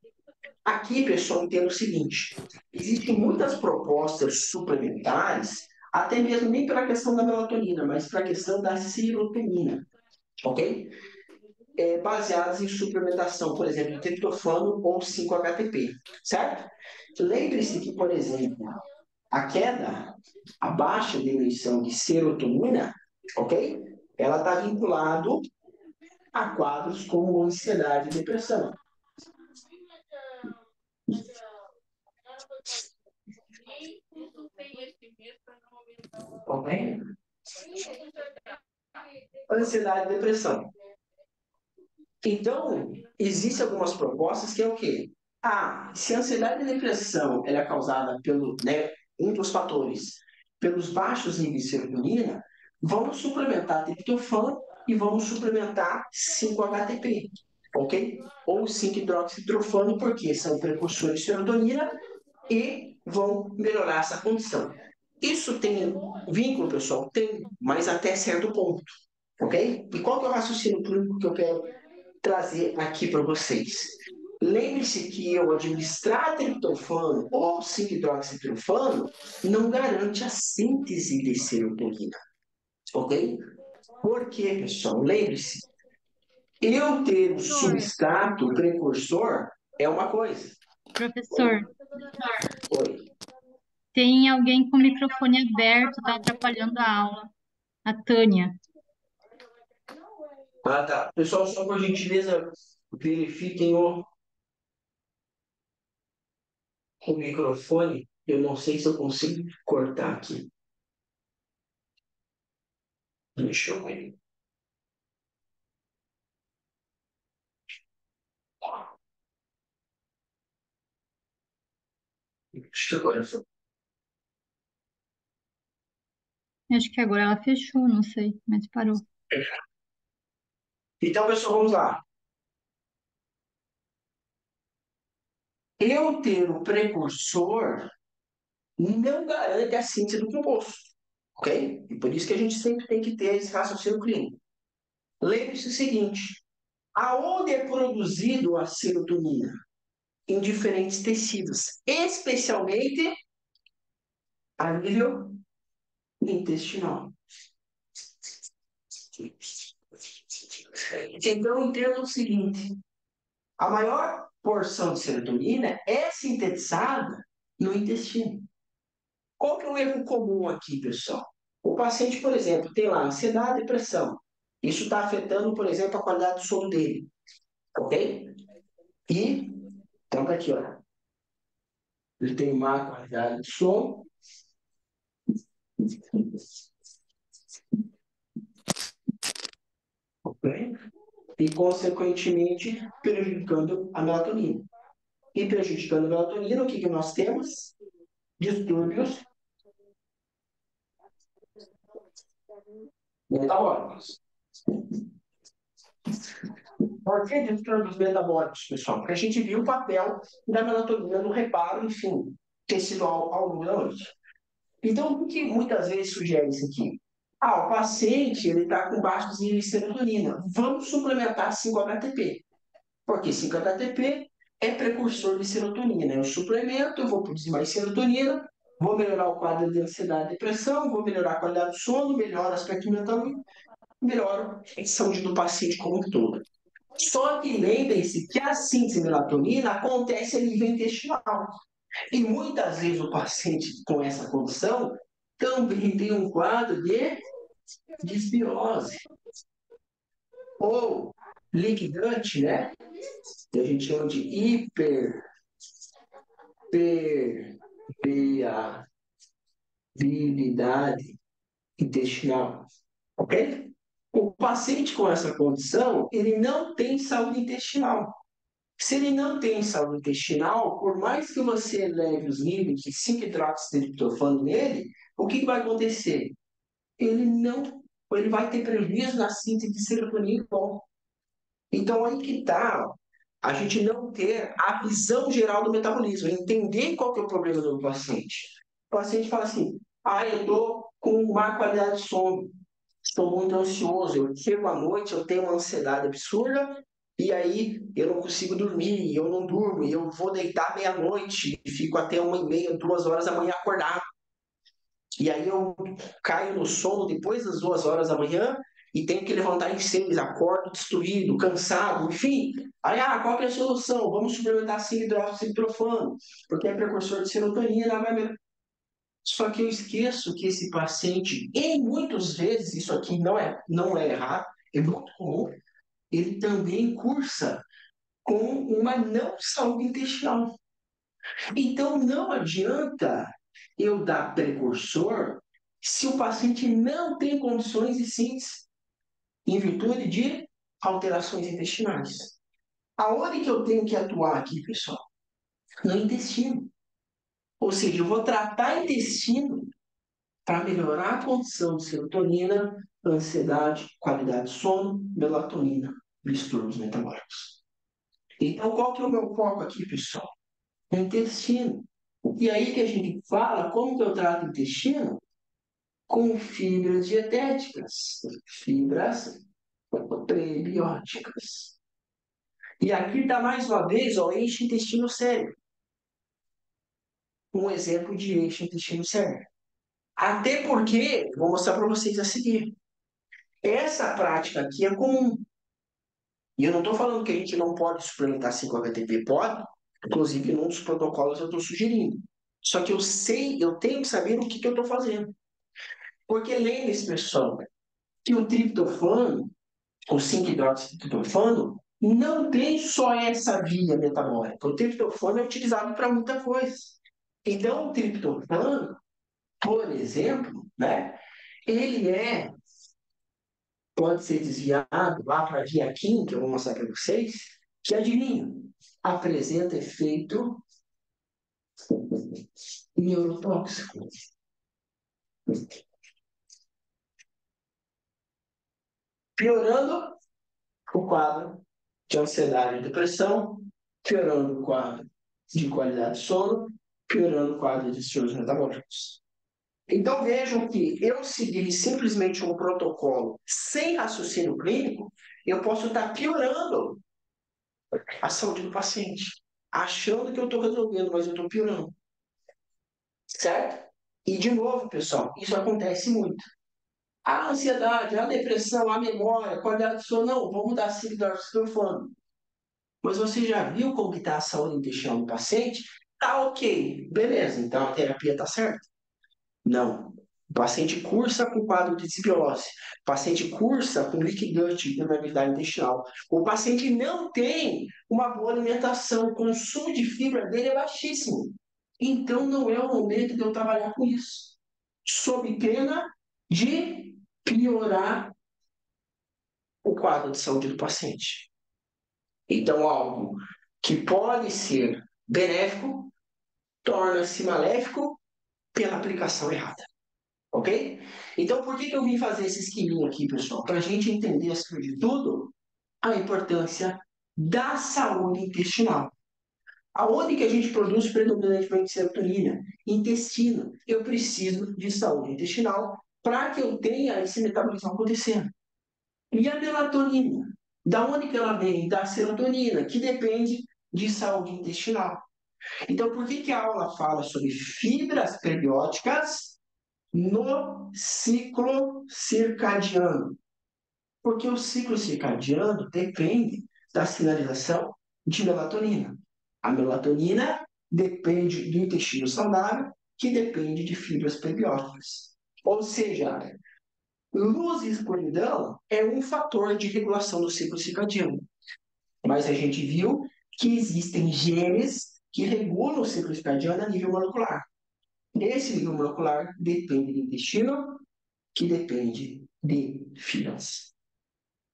Aqui, pessoal, entenda o seguinte: existem muitas propostas suplementares, até mesmo nem pela questão da melatonina, mas para a questão da serotonina, ok? Baseadas em suplementação, por exemplo, de triptofano ou 5-HTP, certo? Lembre-se que, por exemplo, a queda, a baixa de emissão de serotonina, ok? Ela está vinculado a quadros como ansiedade e depressão, ok? Ansiedade e depressão. Então, existem algumas propostas que é o quê? Se a ansiedade e depressão ela é causada pelo, né, um dos fatores, pelos baixos níveis de serotonina, vamos suplementar triptofano e vamos suplementar 5-HTP, ok? Ou 5-hidroxitrofano, porque são precursores de serotonina e vão melhorar essa condição. Isso tem vínculo, pessoal? Tem, mas até certo ponto, ok? E qual que é o raciocínio clínico que eu quero trazer aqui para vocês? Lembre-se que eu administrar triptofano ou 5-hidroxitrofano não garante a síntese de serotonina, ok? Por quê, pessoal? Lembre-se, eu ter o Professor, substrato precursor é uma coisa. professor, Oi. tem alguém com o microfone aberto, tá atrapalhando a aula. A Tânia. Tá. Pessoal, só por gentileza, verifiquem o microfone. Eu não sei se eu consigo cortar aqui. Deixa eu ver. Acho que agora foi. Acho que agora ela fechou, não sei, mas parou. Então, pessoal, vamos lá. Eu ter o precursor não garante a síntese do composto, ok? E por isso que a gente sempre tem que ter esse raciocínio clínico. Lembre-se o seguinte: aonde é produzido a serotonina? Em diferentes tecidos, especialmente a nível intestinal. Então, entenda o seguinte: a maior porção de serotonina é sintetizada no intestino. Qual que é o erro comum aqui, pessoal? O paciente, por exemplo, tem lá ansiedade e depressão. Isso está afetando, por exemplo, a qualidade do sono dele, ok? E, então, tá aqui, ó. Ele tem má qualidade de sono, ok? E, consequentemente, prejudicando a melatonina. E prejudicando a melatonina, o que, que nós temos? Distúrbios metabólicos. Por que distúrbios metabólicos, pessoal? Porque a gente viu o papel da melatonina no reparo, enfim, tecido ao longo da noite. Então, o que muitas vezes sugere isso aqui? O paciente ele está com baixos níveis de serotonina. Vamos suplementar 5-HTP. Porque 5-HTP é precursor de serotonina. Eu suplemento, eu vou produzir mais serotonina, vou melhorar o quadro de ansiedade e depressão, vou melhorar a qualidade do sono, melhora o aspecto mental, melhora a saúde do paciente como um todo. Só que lembrem-se que a síntese de melatonina acontece a nível intestinal. E muitas vezes o paciente com essa condição também tem um quadro de disbiose ou leak gut, né? Que a gente chama de hipertiroidismo permeabilidade intestinal, ok? O paciente com essa condição, ele não tem saúde intestinal. Se ele não tem saúde intestinal, por mais que você eleve os níveis de 5-hidroxitriptofano nele, o que vai acontecer? Ele não, ele vai ter prejuízo na síntese de serotonina igual. Então, aí que está a gente não ter a visão geral do metabolismo, entender qual que é o problema do paciente. O paciente fala assim, eu estou com má qualidade de sono, estou muito ansioso, eu chego à noite, eu tenho uma ansiedade absurda, e aí eu não consigo dormir, eu não durmo, e eu vou deitar meia-noite, e fico até 1h30, 2 horas da manhã acordado. E aí eu caio no sono depois das 2 horas da manhã e tenho que levantar em 6, acordo destruído, cansado, enfim. Aí, qual que é a solução? Vamos suplementar 5-hidroxiprofano, porque é precursor de serotonina, só que eu esqueço que esse paciente, e muitas vezes, isso aqui não é errado, é muito comum, ele também cursa com uma não saúde intestinal. Então, não adianta eu dar precursor se o paciente não tem condições de síntese, em virtude de alterações intestinais. Aonde que eu tenho que atuar aqui, pessoal? No intestino. Ou seja, eu vou tratar intestino para melhorar a condição de serotonina, ansiedade, qualidade de sono, melatonina, distúrbios metabólicos. Então, qual que é o meu foco aqui, pessoal? No intestino. E aí que a gente fala como que eu trato o intestino? Com fibras dietéticas, fibras prebióticas. E aqui está mais uma vez o eixo intestino-cérebro. Um exemplo de eixo intestino-cérebro. Até porque, vou mostrar para vocês a seguir, essa prática aqui é comum. E eu não estou falando que a gente não pode suplementar 5-HTP, pode. Inclusive, num dos protocolos eu estou sugerindo. Só que eu tenho que saber o que eu estou fazendo. Porque lembre-se, pessoal, que o triptofano, o 5-hidroxitriptofano, não tem só essa via metabólica. O triptofano é utilizado para muita coisa. Então, o triptofano, por exemplo, né, ele pode ser desviado lá para a via química, eu vou mostrar para vocês, que adivinha, apresenta efeito neurotóxico, piorando o quadro de ansiedade e depressão, piorando o quadro de qualidade de sono, piorando o quadro de distúrbios metabólicos. Então vejam que eu seguir simplesmente um protocolo sem raciocínio clínico, eu posso estar piorando a saúde do paciente, achando que eu estou resolvendo, mas eu estou piorando. Certo? E de novo, pessoal, isso acontece muito. A ansiedade, a depressão, a memória, a qualidade de sono, não, vamos dar 5-hidroxiprofano. Mas você já viu como está a saúde intestinal do paciente? Tá ok, beleza, então a terapia está certa? Não. O paciente cursa com quadro de disbiose. O paciente cursa com leaky gut, permeabilidade intestinal. O paciente não tem uma boa alimentação, o consumo de fibra dele é baixíssimo. Então não é o momento de eu trabalhar com isso. Sob pena de piorar o quadro de saúde do paciente. Então, algo que pode ser benéfico torna-se maléfico pela aplicação errada. Ok? Então, por que eu vim fazer esse esqueminha aqui, pessoal? Para a gente entender, acima de tudo, a importância da saúde intestinal. Aonde que a gente produz predominantemente serotonina? Intestino. Eu preciso de saúde intestinal para que eu tenha esse metabolismo acontecendo. E a melatonina? Da onde que ela vem? Da serotonina, que depende de saúde intestinal. Então, por que a aula fala sobre fibras prebióticas no ciclo circadiano? Porque o ciclo circadiano depende da sinalização de melatonina. A melatonina depende do intestino saudável, que depende de fibras prebióticas. Ou seja, luz e escuridão é um fator de regulação do ciclo circadiano. Mas a gente viu que existem genes que regulam o ciclo circadiano a nível molecular. Esse nível molecular depende do intestino, que depende de fibras.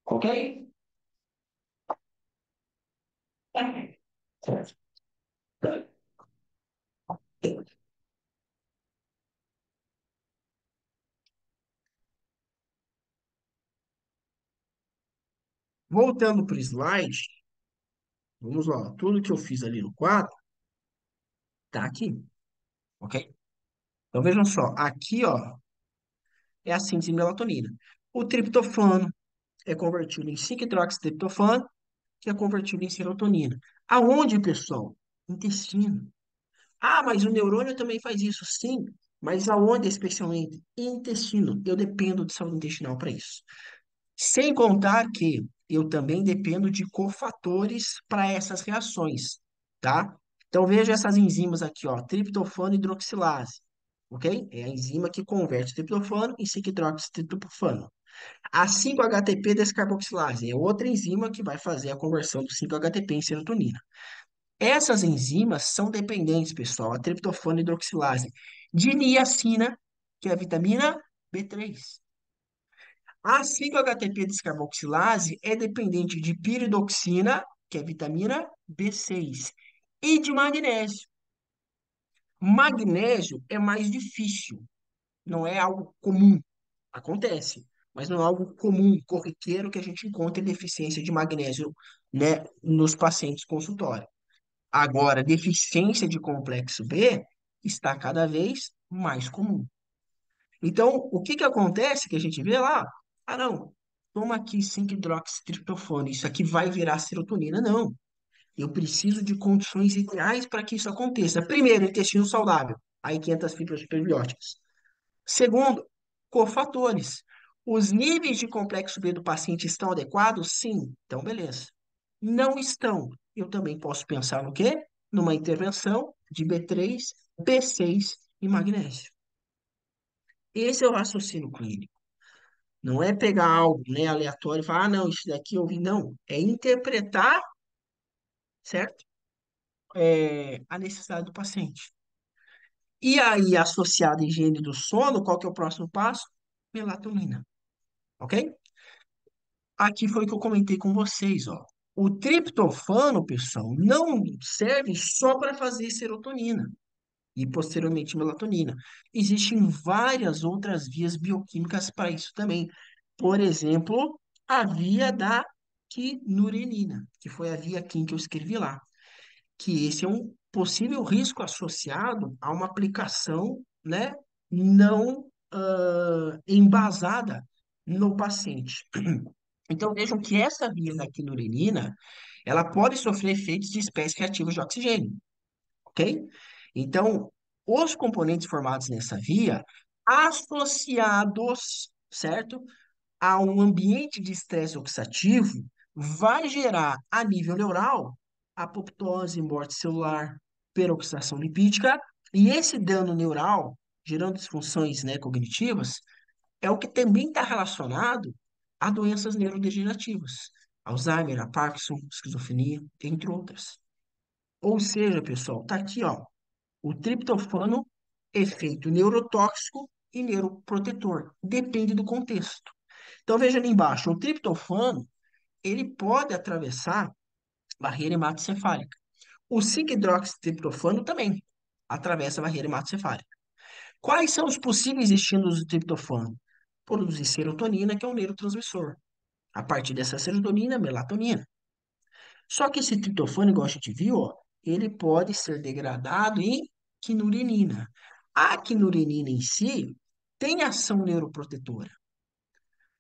Ok? Voltando para o slide, vamos lá. Tudo que eu fiz ali no quadro está aqui, ok? Então vejam só, aqui ó, é a síntese de melatonina. O triptofano é convertido em 5-hidroxitriptofano, que é convertido em serotonina. Aonde, pessoal? Intestino. Ah, mas o neurônio também faz isso, sim. Mas aonde especialmente? Intestino. Eu dependo de saúde intestinal para isso. Sem contar que eu também dependo de cofatores para essas reações, tá? Então veja essas enzimas aqui, ó, triptofano e hidroxilase, ok? É a enzima que converte triptofano em 5-hidroxitriptofano. A 5-HTP descarboxilase é outra enzima que vai fazer a conversão do 5-HTP em serotonina. Essas enzimas são dependentes, pessoal, a triptofano e hidroxilase, de niacina, que é a vitamina B3. A 5-HTP descarboxilase é dependente de piridoxina, que é vitamina B6, e de magnésio. Magnésio é mais difícil, não é algo comum. Acontece, mas não é algo comum, corriqueiro, que a gente encontra deficiência de magnésio, né, nos pacientes consultórios. Agora, deficiência de complexo B está cada vez mais comum. Então, o que que acontece que a gente vê lá? Ah, não, toma aqui 5-hidroxitriptofano, isso aqui vai virar serotonina. Não, eu preciso de condições ideais para que isso aconteça. Primeiro, intestino saudável, aí 500 fibras superbióticas. Segundo, cofatores. Os níveis de complexo B do paciente estão adequados? Sim, então beleza. Não estão. Eu também posso pensar no quê? Numa intervenção de B3, B6 e magnésio. Esse é o raciocínio clínico. Não é pegar algo, né, aleatório e falar, ah, não, isso daqui eu vi. Não. É interpretar, certo? A necessidade do paciente. E aí, associado à higiene do sono, qual que é o próximo passo? Melatonina. Ok? Aqui foi o que eu comentei com vocês, ó. O triptofano, pessoal, não serve só para fazer serotonina e posteriormente melatonina. Existem várias outras vias bioquímicas para isso também. Por exemplo, a via da quinurenina, que foi a via química que eu escrevi lá, que esse é um possível risco associado a uma aplicação, né, não embasada no paciente. Então, vejam que essa via da quinurenina, ela pode sofrer efeitos de espécies reativas de oxigênio, ok? Então, os componentes formados nessa via, associados, certo, a um ambiente de estresse oxidativo, vai gerar a nível neural apoptose, morte celular, peroxidação lipídica, e esse dano neural, gerando disfunções, né, cognitivas, é o que também está relacionado a doenças neurodegenerativas, Alzheimer, a Parkinson, esquizofrenia, entre outras. Ou seja, pessoal, tá aqui, ó, o triptofano, efeito neurotóxico e neuroprotetor. Depende do contexto. Então, veja ali embaixo, o triptofano, ele pode atravessar barreira hematocefálica. O 5-hidroxitriptofano também atravessa a barreira hematocefálica. Quais são os possíveis destinos do triptofano? Produzir serotonina, que é um neurotransmissor. A partir dessa serotonina, melatonina. Só que esse triptofano, igual a gente viu, ó, ele pode ser degradado em quinurenina. A quinurenina em si tem ação neuroprotetora.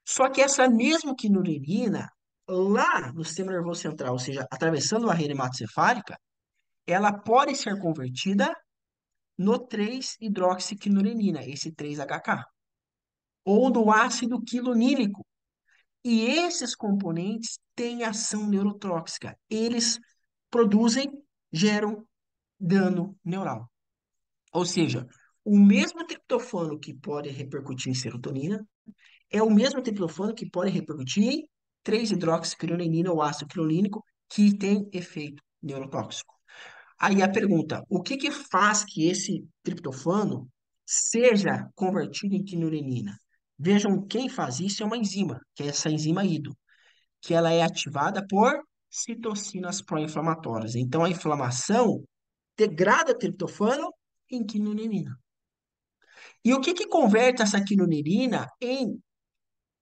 Só que essa mesma quinurenina, lá no sistema nervoso central, ou seja, atravessando a barreira hematocefálica, ela pode ser convertida no 3-hidroxiquinurenina, esse 3-HK, ou no ácido quilonílico. E esses componentes têm ação neurotóxica. Eles produzem, geram dano neural. Ou seja, o mesmo triptofano que pode repercutir em serotonina é o mesmo triptofano que pode repercutir em 3-hidroxiquirononina ou ácido quilonínico que tem efeito neurotóxico. Aí a pergunta, o que que faz que esse triptofano seja convertido em quinorenina? Vejam, quem faz isso é uma enzima, que é essa enzima IDO, que ela é ativada por citocinas pró-inflamatórias. Então, a inflamação degrada triptofano em quinorenina. E o que que converte essa quinorenina em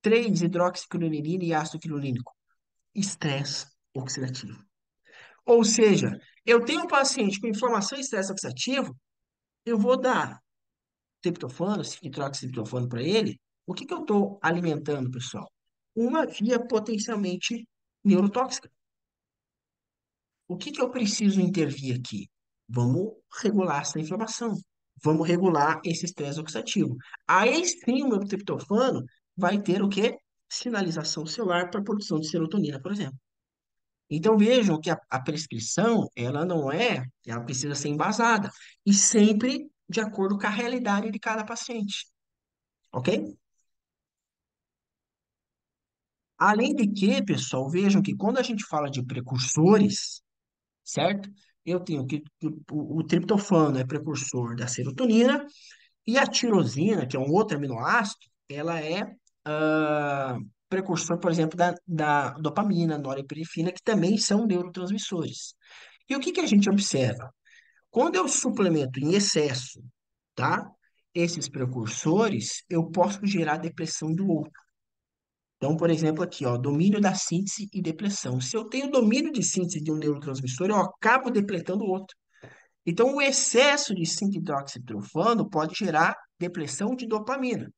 3-hidroxiquinorenina e ácido quinolínico? Estresse oxidativo. Ou seja, eu tenho um paciente com inflamação e estresse oxidativo, eu vou dar triptofano, hidroxitriptofano para ele. O que que eu estou alimentando, pessoal? Uma via potencialmente neurotóxica. O que que eu preciso intervir aqui? Vamos regular essa inflamação. Vamos regular esse estresse oxidativo. Aí sim o meu triptofano vai ter o quê? Sinalização celular para produção de serotonina, por exemplo. Então vejam que a prescrição, ela não é, ela precisa ser embasada e sempre de acordo com a realidade de cada paciente, ok? Além de que, pessoal, vejam que quando a gente fala de precursores, certo? Eu tenho que o triptofano é precursor da serotonina e a tirosina, que é um outro aminoácido, ela é ah, precursor, por exemplo, da dopamina, norepinefrina, que também são neurotransmissores. E o que que a gente observa? Quando eu suplemento em excesso, tá? Esses precursores, eu posso gerar depressão do outro. Então, por exemplo, aqui, ó, domínio da síntese e depressão. Se eu tenho domínio de síntese de um neurotransmissor, eu acabo depletando o outro. Então, o excesso de 5-hidroxitrofano pode gerar depressão de dopamina,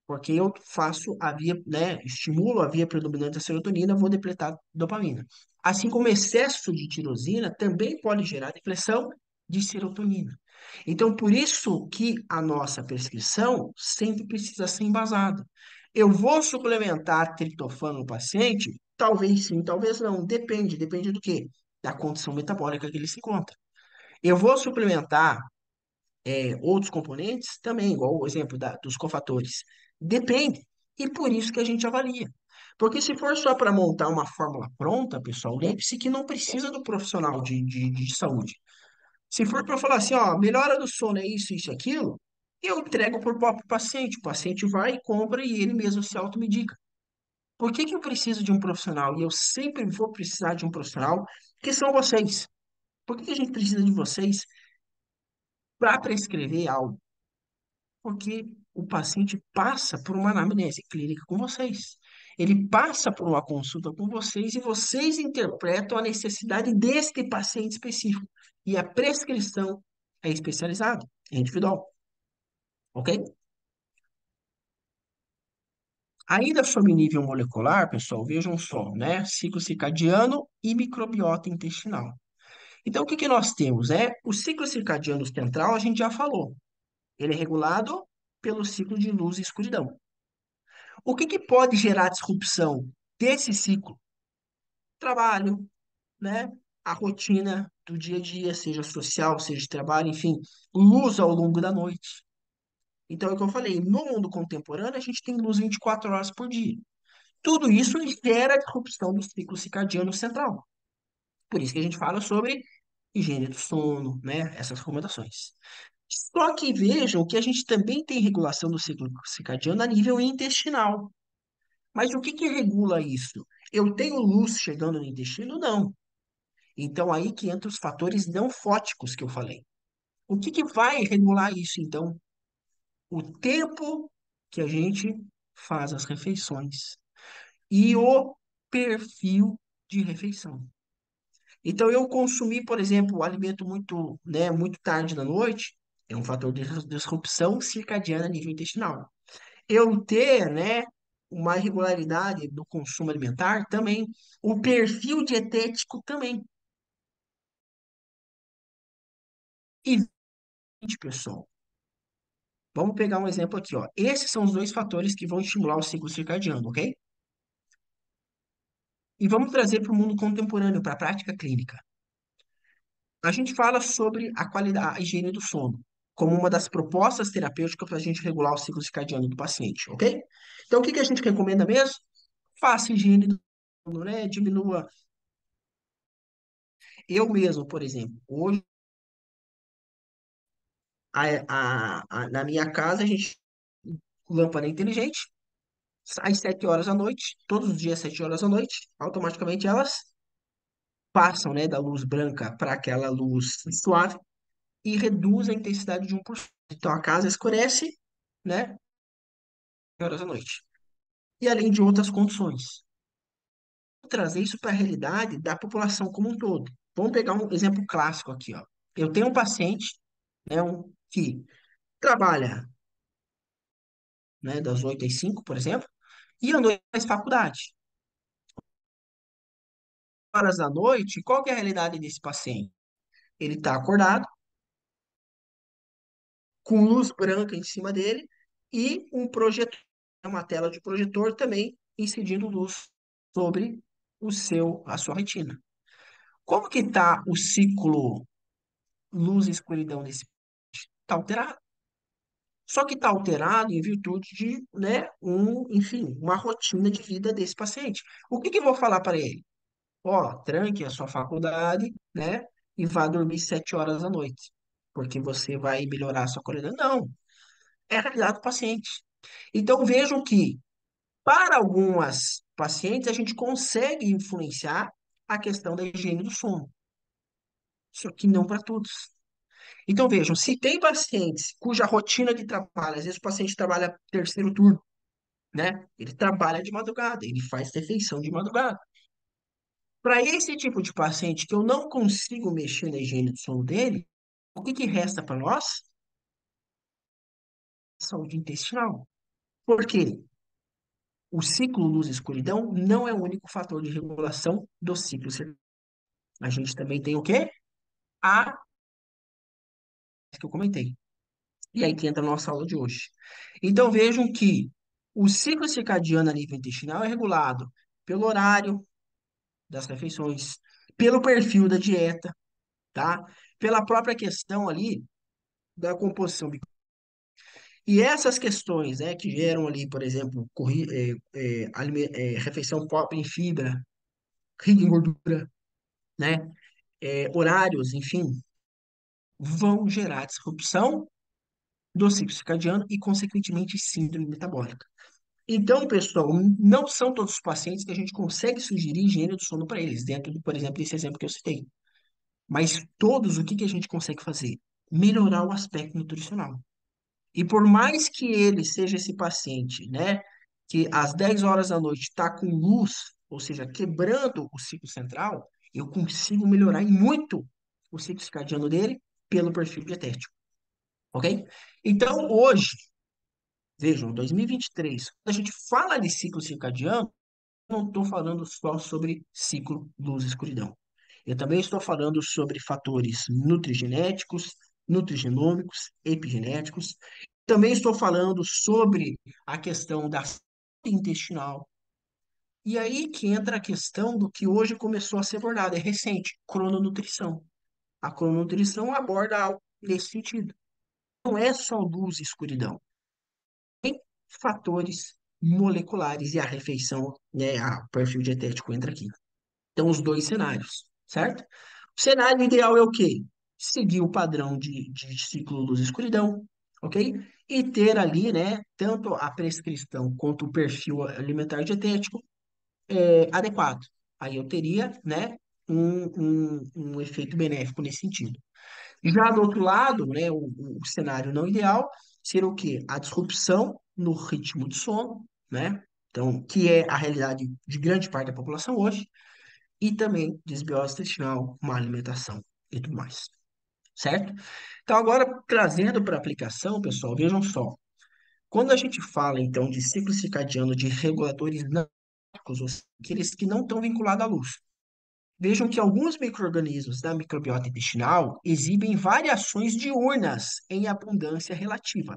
porque eu faço a via, né, estimulo a via predominante da serotonina, vou depletar dopamina. Assim como excesso de tirosina também pode gerar depressão de serotonina. Então, por isso que a nossa prescrição sempre precisa ser embasada. Eu vou suplementar triptofano no paciente? Talvez sim, talvez não. Depende do quê? Da condição metabólica que ele se encontra. Eu vou suplementar outros componentes também, igual o exemplo dos cofatores. Depende. E por isso que a gente avalia. Porque se for só para montar uma fórmula pronta, pessoal, lembre-se que não precisa do profissional de saúde. Se for para falar assim, ó, melhora do sono é isso, aquilo, eu entrego para o próprio paciente. O paciente vai, compra e ele mesmo se automedica. Por que que eu preciso de um profissional? E eu sempre vou precisar de um profissional, que são vocês. Por que que a gente precisa de vocês para prescrever algo? Porque o paciente passa por uma anamnese clínica com vocês. Ele passa por uma consulta com vocês e vocês interpretam a necessidade deste paciente específico. E a prescrição é especializada, é individual, ok? Ainda sobre nível molecular, pessoal, vejam só, né? Ciclo circadiano e microbiota intestinal. Então, o que que nós temos? O ciclo circadiano central, a gente já falou. Ele é regulado pelo ciclo de luz e escuridão. O que que pode gerar disrupção desse ciclo? Trabalho, né? A rotina do dia a dia, seja social, seja de trabalho, enfim, luz ao longo da noite. Então, é o que eu falei, no mundo contemporâneo, a gente tem luz 24 horas por dia. Tudo isso gera disrupção do ciclo circadiano central. Por isso que a gente fala sobre higiene do sono, né? Essas recomendações. Só que vejam que a gente também tem regulação do ciclo circadiano a nível intestinal. Mas o que que regula isso? Eu tenho luz chegando no intestino? Não. Então, aí que entra os fatores não fóticos que eu falei. O que que vai regular isso, então? O tempo que a gente faz as refeições e o perfil de refeição. Então, eu consumir, por exemplo, o alimento muito, né, muito tarde da noite é um fator de disrupção circadiana a nível intestinal. Eu ter, né, uma irregularidade do consumo alimentar também, o perfil dietético também. E, gente, pessoal, vamos pegar um exemplo aqui, ó. Esses são os dois fatores que vão estimular o ciclo circadiano, ok? E vamos trazer para o mundo contemporâneo, para a prática clínica. A gente fala sobre a qualidade, a higiene do sono, como uma das propostas terapêuticas para a gente regular o ciclo circadiano do paciente, ok? Então, o que que a gente recomenda mesmo? Faça higiene do sono, né? Diminua. Eu mesmo, por exemplo, hoje, na minha casa, a gente, lâmpada inteligente, às 7 horas da noite, todos os dias, 7 horas da noite, automaticamente elas passam, né, da luz branca para aquela luz suave e reduz a intensidade de 1%. Então a casa escurece, né, 7 horas da noite. E além de outras condições. Vou trazer isso para a realidade da população como um todo. Vamos pegar um exemplo clássico aqui, ó. Eu tenho um paciente, né, que trabalha, né, das 8 às 5, por exemplo, e à noite faz faculdade. Horas da noite, qual que é a realidade desse paciente? Ele está acordado, com luz branca em cima dele e um projetor, uma tela de projetor também incidindo luz sobre a sua retina. Como que está o ciclo luz e escuridão desse? Está alterado. Só que está alterado em virtude de, né, enfim, uma rotina de vida desse paciente. O que que eu vou falar para ele? Ó, tranque a sua faculdade, né, e vá dormir 7 horas da noite, porque você vai melhorar a sua qualidade. Não, é a realidade do paciente. Então vejam que, para algumas pacientes, a gente consegue influenciar a questão da higiene do sono, só que não para todos. Então vejam, se tem pacientes cuja rotina de trabalho, às vezes o paciente trabalha terceiro turno, né? Ele trabalha de madrugada, ele faz refeição de madrugada. Para esse tipo de paciente que eu não consigo mexer na higiene do sono dele, o que que resta para nós? Saúde intestinal. Por quê? O ciclo luz-escuridão não é o único fator de regulação do ciclo circadiano. A gente também tem o quê? A que eu comentei. E aí que entra a nossa aula de hoje. Então vejam que o ciclo circadiano a nível intestinal é regulado pelo horário das refeições, pelo perfil da dieta, tá? Pela própria questão ali da composição. E essas questões, né, que geram ali, por exemplo, refeição pobre em fibra, rica em gordura, né, horários, enfim, vão gerar disrupção do ciclo circadiano e, consequentemente, síndrome metabólica. Então, pessoal, não são todos os pacientes que a gente consegue sugerir higiene do sono para eles, dentro, por exemplo, desse exemplo que eu citei. Mas todos, o que que a gente consegue fazer? Melhorar o aspecto nutricional. E por mais que ele seja esse paciente, né, que às 10 horas da noite está com luz, ou seja, quebrando o ciclo central, eu consigo melhorar em muito o ciclo circadiano dele pelo perfil dietético, ok? Então, hoje, vejam, 2023, quando a gente fala de ciclo circadiano, eu não estou falando só sobre ciclo luz-escuridão. Eu também estou falando sobre fatores nutrigenéticos, nutrigenômicos, epigenéticos. Também estou falando sobre a questão da saúde intestinal. E aí que entra a questão do que hoje começou a ser abordado, é recente, crononutrição. A crononutrição aborda algo nesse sentido. Não é só luz e escuridão, fatores moleculares e a refeição, né, o perfil dietético entra aqui. Então, os dois cenários, certo? O cenário ideal é o quê? Seguir o padrão de ciclo luz e escuridão, ok? E ter ali, né, tanto a prescrição quanto o perfil alimentar dietético adequado. Aí eu teria, né, um efeito benéfico nesse sentido. Já do outro lado, né, o cenário não ideal seria o quê? A disrupção no ritmo de sono, né? Então, que é a realidade de grande parte da população hoje, e também desbiose intestinal, má alimentação e tudo mais, certo? Então, agora, trazendo para aplicação, pessoal, vejam só. Quando a gente fala, então, de ciclo circadiano de reguladores náuticos, ou seja, aqueles que não estão vinculados à luz, vejam que alguns micro-organismos da microbiota intestinal exibem variações diurnas em abundância relativa.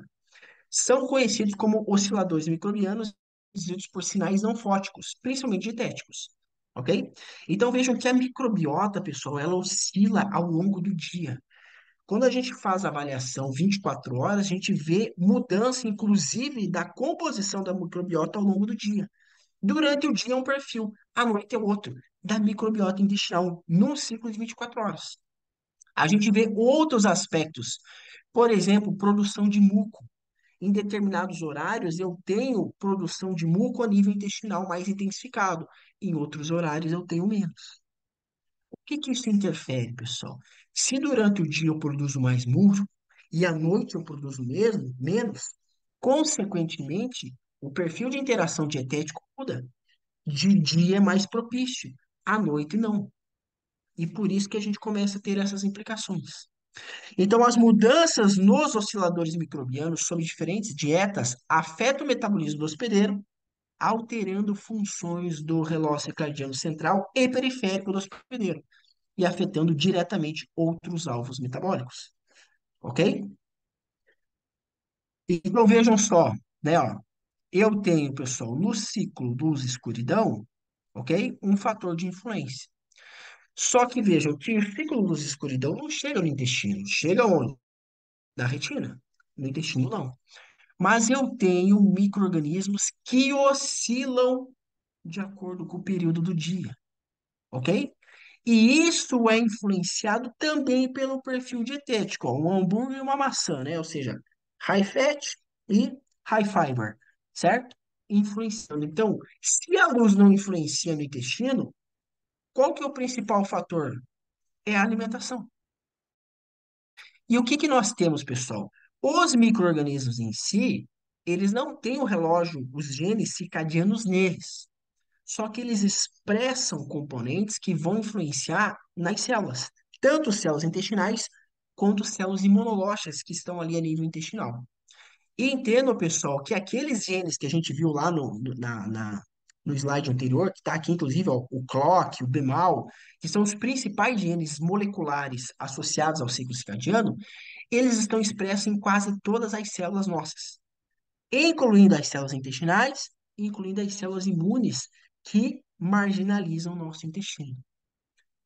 São conhecidos como osciladores microbianos, dizidos por sinais não fóticos, principalmente dietéticos. Ok? Então vejam que a microbiota, pessoal, ela oscila ao longo do dia. Quando a gente faz a avaliação 24 horas, a gente vê mudança, inclusive, da composição da microbiota ao longo do dia. Durante o dia é um perfil. à noite é outro, da microbiota intestinal, num ciclo de 24 horas. A gente vê outros aspectos, por exemplo, produção de muco. Em determinados horários, eu tenho produção de muco a nível intestinal mais intensificado, em outros horários, eu tenho menos. O que que isso interfere, pessoal? Se durante o dia eu produzo mais muco e à noite eu produzo mesmo, menos, consequentemente, o perfil de interação dietético muda. De dia é mais propício, à noite não. E por isso que a gente começa a ter essas implicações. Então, as mudanças nos osciladores microbianos sob diferentes dietas afetam o metabolismo do hospedeiro, alterando funções do relógio circadiano central e periférico do hospedeiro e afetando diretamente outros alvos metabólicos, ok? Então, vejam só, né, ó, eu tenho, pessoal, no ciclo luz-escuridão, ok? Um fator de influência. Só que vejam que o ciclo luz-escuridão não chega no intestino, chega onde? Na retina. No intestino, não. Mas eu tenho micro-organismos que oscilam de acordo com o período do dia, ok? E isso é influenciado também pelo perfil dietético, ó, um hambúrguer e uma maçã, né? Ou seja, high fat e high fiber, certo? Influenciando. Então, se a luz não influencia no intestino, qual que é o principal fator? É a alimentação. E o que que nós temos, pessoal? Os micro-organismos em si, eles não têm o relógio, os genes circadianos neles. Só que eles expressam componentes que vão influenciar nas células, tanto células intestinais quanto células imunológicas que estão ali a nível intestinal. E entendam, pessoal, que aqueles genes que a gente viu lá no slide anterior, que está aqui, inclusive, ó, o CLOCK, o BMAL, que são os principais genes moleculares associados ao ciclo circadiano, eles estão expressos em quase todas as células nossas, incluindo as células intestinais, incluindo as células imunes que marginalizam o nosso intestino.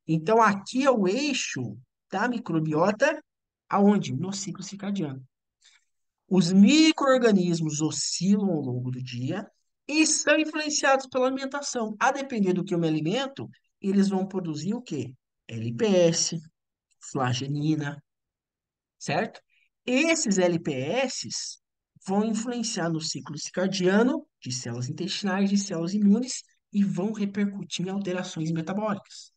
Então, aqui é o eixo da microbiota, aonde? No ciclo circadiano. Os micro-organismos oscilam ao longo do dia e são influenciados pela alimentação. A depender do que eu me alimento, eles vão produzir o quê? LPS, flagelina, certo? Esses LPS vão influenciar no ciclo circadiano de células intestinais, de células imunes e vão repercutir em alterações metabólicas.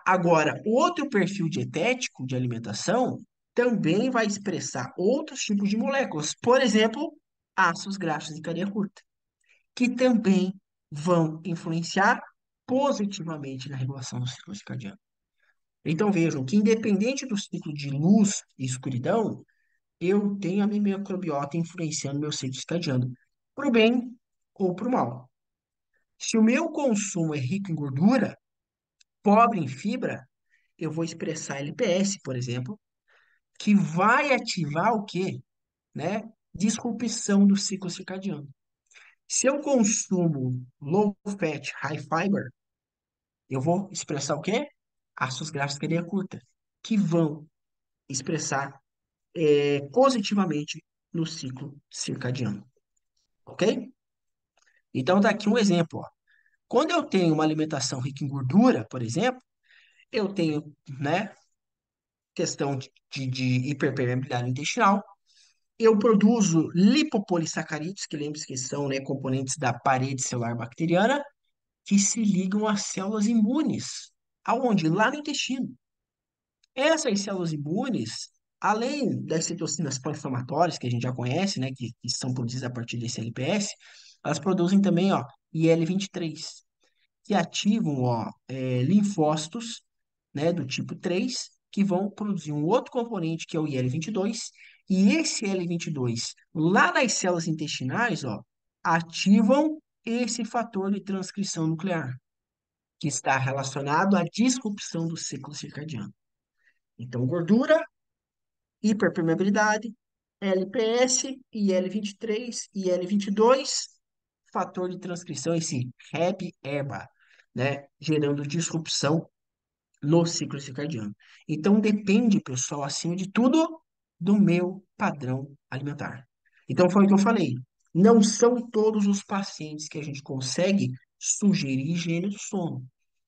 Agora, outro perfil dietético de alimentação também vai expressar outros tipos de moléculas, por exemplo, ácidos graxos de cadeia curta, que também vão influenciar positivamente na regulação do ciclo circadiano. Então vejam que independente do ciclo de luz e escuridão, eu tenho a minha microbiota influenciando meu ciclo circadiano, para o bem ou para o mal. Se o meu consumo é rico em gordura, pobre em fibra, eu vou expressar LPS, por exemplo, que vai ativar o quê? Né? Disrupção do ciclo circadiano. Se eu consumo low fat, high fiber, eu vou expressar o quê? Ácidos graxos de cadeia curta, que vão expressar positivamente no ciclo circadiano, ok? Então, tá aqui um exemplo, ó. Quando eu tenho uma alimentação rica em gordura, por exemplo, eu tenho, né, questão de hiperpermeabilidade intestinal. Eu produzo lipopolissacarídeos, que lembre-se que são, né, componentes da parede celular bacteriana, que se ligam às células imunes. Aonde? Lá no intestino. Essas células imunes, além das citocinas pró-inflamatórias, que a gente já conhece, né, que são produzidas a partir desse LPS, elas produzem também, ó, IL-23, que ativam, ó, linfócitos, né, do tipo 3 que vão produzir um outro componente, que é o IL-22, e esse IL-22, lá nas células intestinais, ó, ativam esse fator de transcrição nuclear, que está relacionado à disrupção do ciclo circadiano. Então, gordura, hiperpermeabilidade, LPS, IL-23, IL-22, fator de transcrição, esse Hab-ERBA, né, gerando disrupção no ciclo circadiano. Então, depende, pessoal, acima de tudo, do meu padrão alimentar. Então, foi o que eu falei. Não são todos os pacientes que a gente consegue sugerir higiene do sono.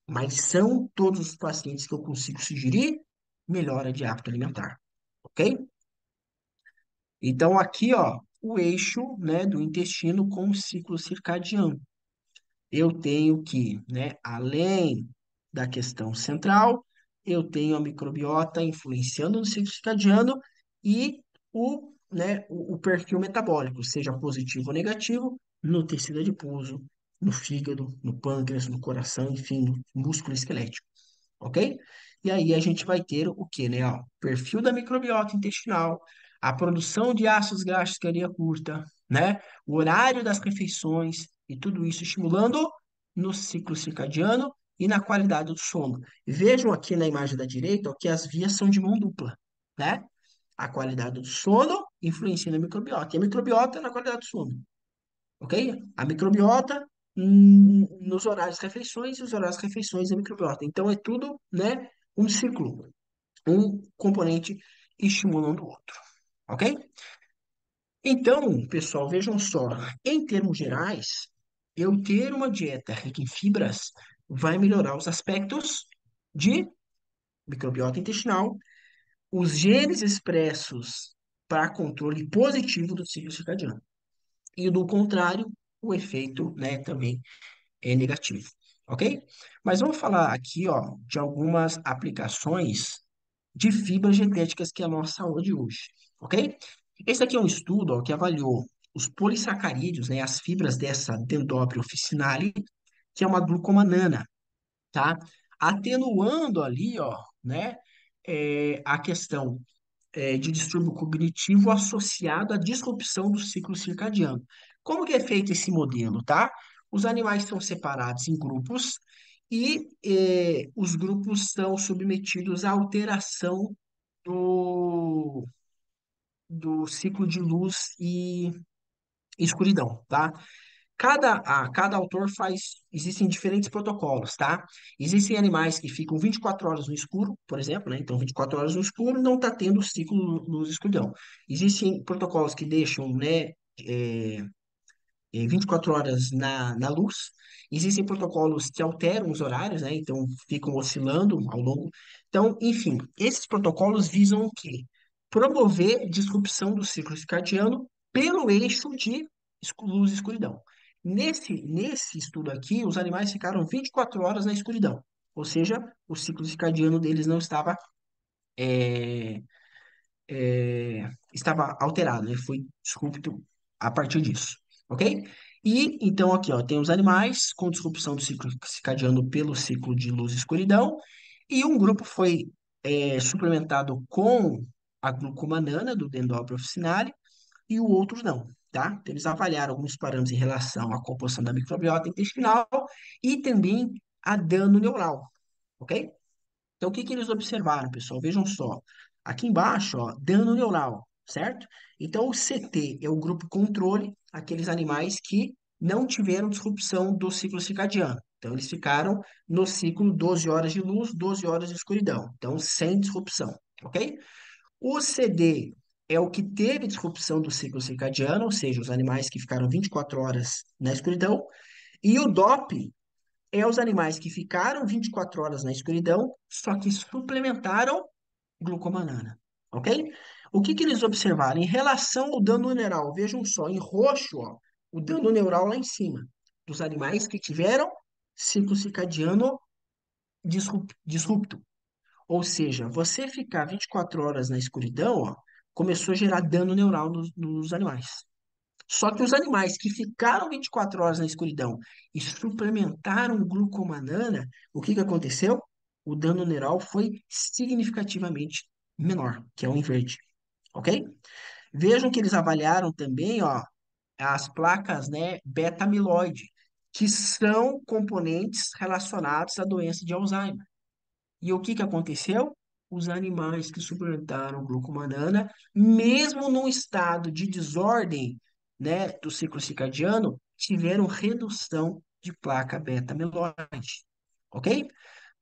Mas são todos os pacientes que eu consigo sugerir melhora de hábito alimentar, ok? Então, aqui, ó, o eixo, né, do intestino com o ciclo circadiano. Eu tenho que, né, além da questão central, eu tenho a microbiota influenciando no ciclo circadiano e o perfil metabólico, seja positivo ou negativo, no tecido adiposo, no fígado, no pâncreas, no coração, enfim, no músculo esquelético, ok? E aí a gente vai ter o quê, né? Ó, perfil da microbiota intestinal, a produção de ácidos graxos que é curta, né? O horário das refeições e tudo isso estimulando no ciclo circadiano e na qualidade do sono. Vejam aqui na imagem da direita, ó, que as vias são de mão dupla, né? A qualidade do sono influencia na microbiota, e a microbiota na qualidade do sono, ok? A microbiota nos horários de refeições e os horários de refeições da microbiota. Então é tudo, né, um ciclo, um componente estimulando o outro, ok? Então, pessoal, vejam só, em termos gerais, eu ter uma dieta rica em fibras vai melhorar os aspectos de microbiota intestinal, os genes expressos para controle positivo do ciclo circadiano. E do contrário, o efeito, né, também é negativo, ok? Mas vamos falar aqui, ó, de algumas aplicações de fibras genéticas que é a nossa saúde hoje, ok? Esse aqui é um estudo, ó, que avaliou os polissacarídeos, né, as fibras dessa Dendrobium officinale, que é uma glucomanana, tá? Atenuando ali, ó, né, a questão de distúrbio cognitivo associado à disrupção do ciclo circadiano. Como que é feito esse modelo, tá? Os animais são separados em grupos e os grupos são submetidos à alteração do, do ciclo de luz e escuridão, tá? Cada autor faz, existem diferentes protocolos, tá? Existem animais que ficam 24 horas no escuro, por exemplo, né? Então, 24 horas no escuro não está tendo ciclo luz-escuridão. Existem protocolos que deixam, né, é, 24 horas na luz. Existem protocolos que alteram os horários, né? Então, ficam oscilando ao longo. Então, enfim, esses protocolos visam o quê? Promover disrupção do ciclo circadiano pelo eixo de luz e escuridão. Nesse estudo aqui, os animais ficaram 24 horas na escuridão, ou seja, o ciclo circadiano deles não é, estava alterado, né? Foi disrupto a partir disso, ok? E então aqui, ó, tem os animais com disrupção do ciclo circadiano pelo ciclo de luz e escuridão, e um grupo foi suplementado com a glucomanana do Dendrobium officinale e o outro não, tá? Então, eles avaliaram alguns parâmetros em relação à composição da microbiota intestinal e também a dano neural, ok? Então, o que que eles observaram, pessoal? Vejam só. Aqui embaixo, ó, dano neural, certo? Então, o CT é o grupo controle, aqueles animais que não tiveram disrupção do ciclo circadiano. Então, eles ficaram no ciclo 12 horas de luz, 12 horas de escuridão. Então, sem disrupção, ok? O CD é o que teve disrupção do ciclo circadiano, ou seja, os animais que ficaram 24 horas na escuridão. E o DOP é os animais que ficaram 24 horas na escuridão, só que suplementaram glucomanana, ok? O que que eles observaram? Em relação ao dano neural, vejam só, em roxo, ó, o dano neural lá em cima, dos animais que tiveram ciclo circadiano disrupto. Ou seja, você ficar 24 horas na escuridão, ó, começou a gerar dano neural nos animais. Só que os animais que ficaram 24 horas na escuridão e suplementaram glucomanana, o que que aconteceu? O dano neural foi significativamente menor, que é o inverde, ok? Vejam que eles avaliaram também, ó, as placas, né, beta-amiloide, que são componentes relacionados à doença de Alzheimer. E o que que aconteceu? Os animais que suplementaram glucomanana, mesmo num estado de desordem, né, do ciclo circadiano, tiveram redução de placa beta-amiloide, ok?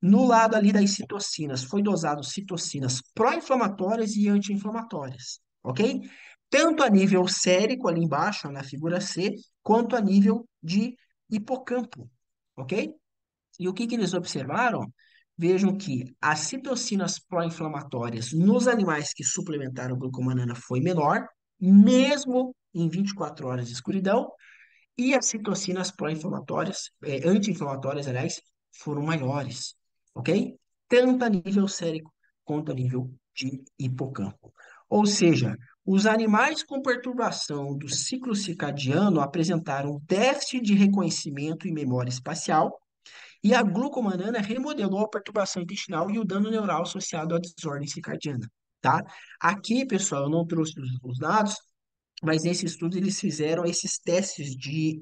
No lado ali das citocinas, foi dosado citocinas pró-inflamatórias e anti-inflamatórias, ok? Tanto a nível sérico, ali embaixo, na figura C, quanto a nível de hipocampo, ok? E o que que eles observaram? Vejam que as citocinas pró-inflamatórias nos animais que suplementaram glucomanana foi menor, mesmo em 24 horas de escuridão, e as citocinas pró-inflamatórias, anti-inflamatórias, aliás, foram maiores, ok? Tanto a nível sérico quanto a nível de hipocampo. Ou seja, os animais com perturbação do ciclo circadiano apresentaram déficit de reconhecimento e memória espacial, e a glucomanana remodelou a perturbação intestinal e o dano neural associado à desordem circadiana, tá? Aqui, pessoal, eu não trouxe os dados, mas nesse estudo eles fizeram esses testes de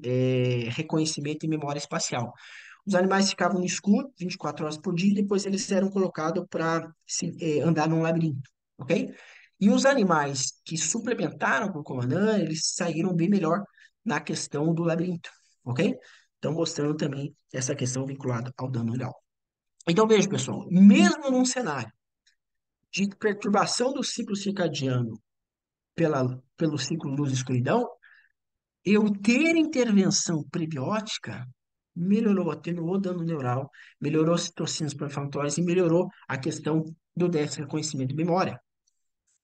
reconhecimento e memória espacial. Os animais ficavam no escuro 24 horas por dia e depois eles eram colocados para andar num labirinto, ok? E os animais que suplementaram com glucomanana, eles saíram bem melhor na questão do labirinto, ok? Então, mostrando também essa questão vinculada ao dano neural. Então, veja, pessoal, mesmo num cenário de perturbação do ciclo circadiano pelo ciclo luz-escuridão, eu ter intervenção prebiótica melhorou, atenuou o dano neural, melhorou as citocinas pró-inflamatórias e melhorou a questão do déficit de reconhecimento de memória,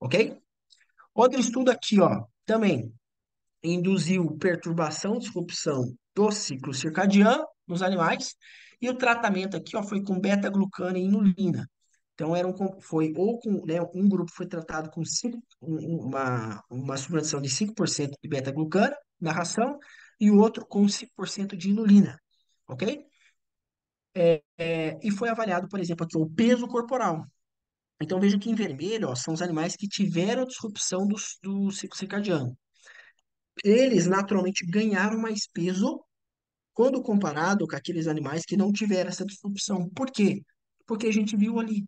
ok? Outro estudo aqui, ó, também induziu perturbação, disrupção do ciclo circadiano nos animais, e o tratamento aqui, ó, foi com beta-glucana e inulina. Então, foi ou com, né, um grupo foi tratado com uma suplementação de 5% de beta-glucana na ração e o outro com 5% de inulina, ok? E foi avaliado, por exemplo, aqui o peso corporal. Então, veja que em vermelho, ó, são os animais que tiveram disrupção do ciclo circadiano. Eles naturalmente ganharam mais peso quando comparado com aqueles animais que não tiveram essa disrupção. Por quê? Porque a gente viu ali.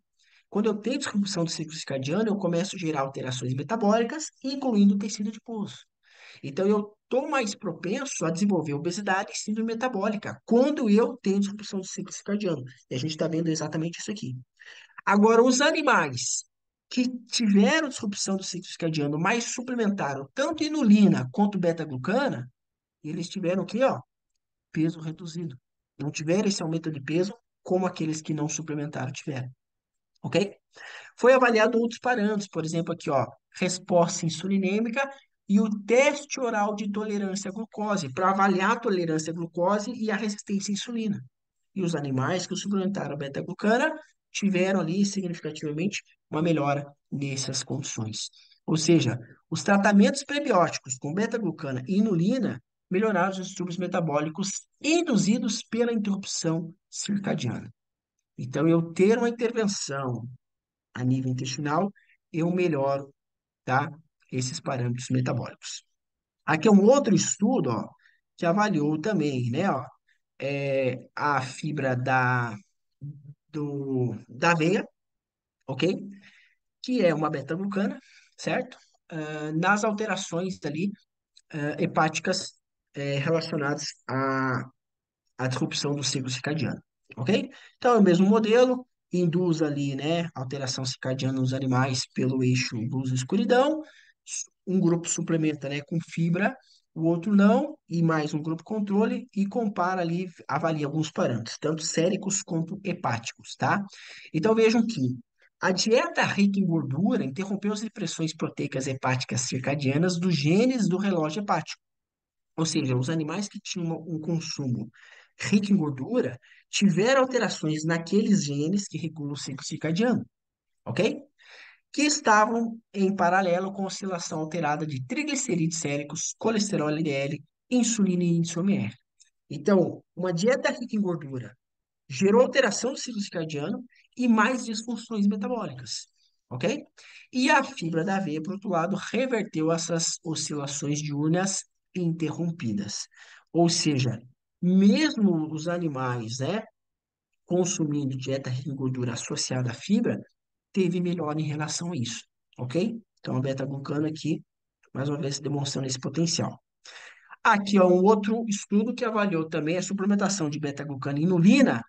Quando eu tenho disrupção do ciclo circadiano, eu começo a gerar alterações metabólicas, incluindo o tecido adiposo. Então, eu estou mais propenso a desenvolver obesidade e síndrome metabólica quando eu tenho disrupção do ciclo circadiano. E a gente está vendo exatamente isso aqui. Agora, os animais que tiveram disrupção do ciclo circadiano, mas suplementaram tanto inulina quanto beta-glucana, eles tiveram aqui, ó, peso reduzido. Não tiveram esse aumento de peso como aqueles que não suplementaram tiveram, ok? Foi avaliado outros parâmetros, por exemplo, aqui, ó, resposta insulinêmica e o teste oral de tolerância à glucose, para avaliar a tolerância à glucose e a resistência à insulina. E os animais que suplementaram a beta-glucana tiveram ali significativamente uma melhora nessas condições. Ou seja, os tratamentos prebióticos com beta-glucana e inulina melhoraram os distúrbios metabólicos induzidos pela interrupção circadiana. Então, eu ter uma intervenção a nível intestinal, eu melhoro, tá, esses parâmetros metabólicos. Aqui é um outro estudo, ó, que avaliou também, né, ó, a fibra da aveia, ok? Que é uma beta-glucana, certo? Nas alterações ali, hepáticas, relacionadas à disrupção do ciclo circadiano, ok? Então, é o mesmo modelo, induz ali, né, alteração circadiana nos animais pelo eixo luz-escuridão, um grupo suplementa, né, com fibra, o outro não, e mais um grupo controle, e compara ali, avalia alguns parâmetros, tanto séricos quanto hepáticos, tá? Então, vejam que a dieta rica em gordura interrompeu as expressões proteicas hepáticas circadianas dos genes do relógio hepático. Ou seja, os animais que tinham um consumo rico em gordura tiveram alterações naqueles genes que regulam o ciclo circadiano, ok? Que estavam em paralelo com a oscilação alterada de triglicerídeos séricos, colesterol LDL, insulina e índice OMR. Então, uma dieta rica em gordura gerou alteração do ciclo circadiano e mais disfunções metabólicas, ok? E a fibra da aveia, por outro lado, reverteu essas oscilações diurnas interrompidas. Ou seja, mesmo os animais, né, consumindo dieta rica em gordura associada à fibra, teve melhora em relação a isso, ok? Então, a beta-glucana aqui, mais uma vez, demonstrando esse potencial. Aqui é um outro estudo que avaliou também a suplementação de beta-glucana e inulina,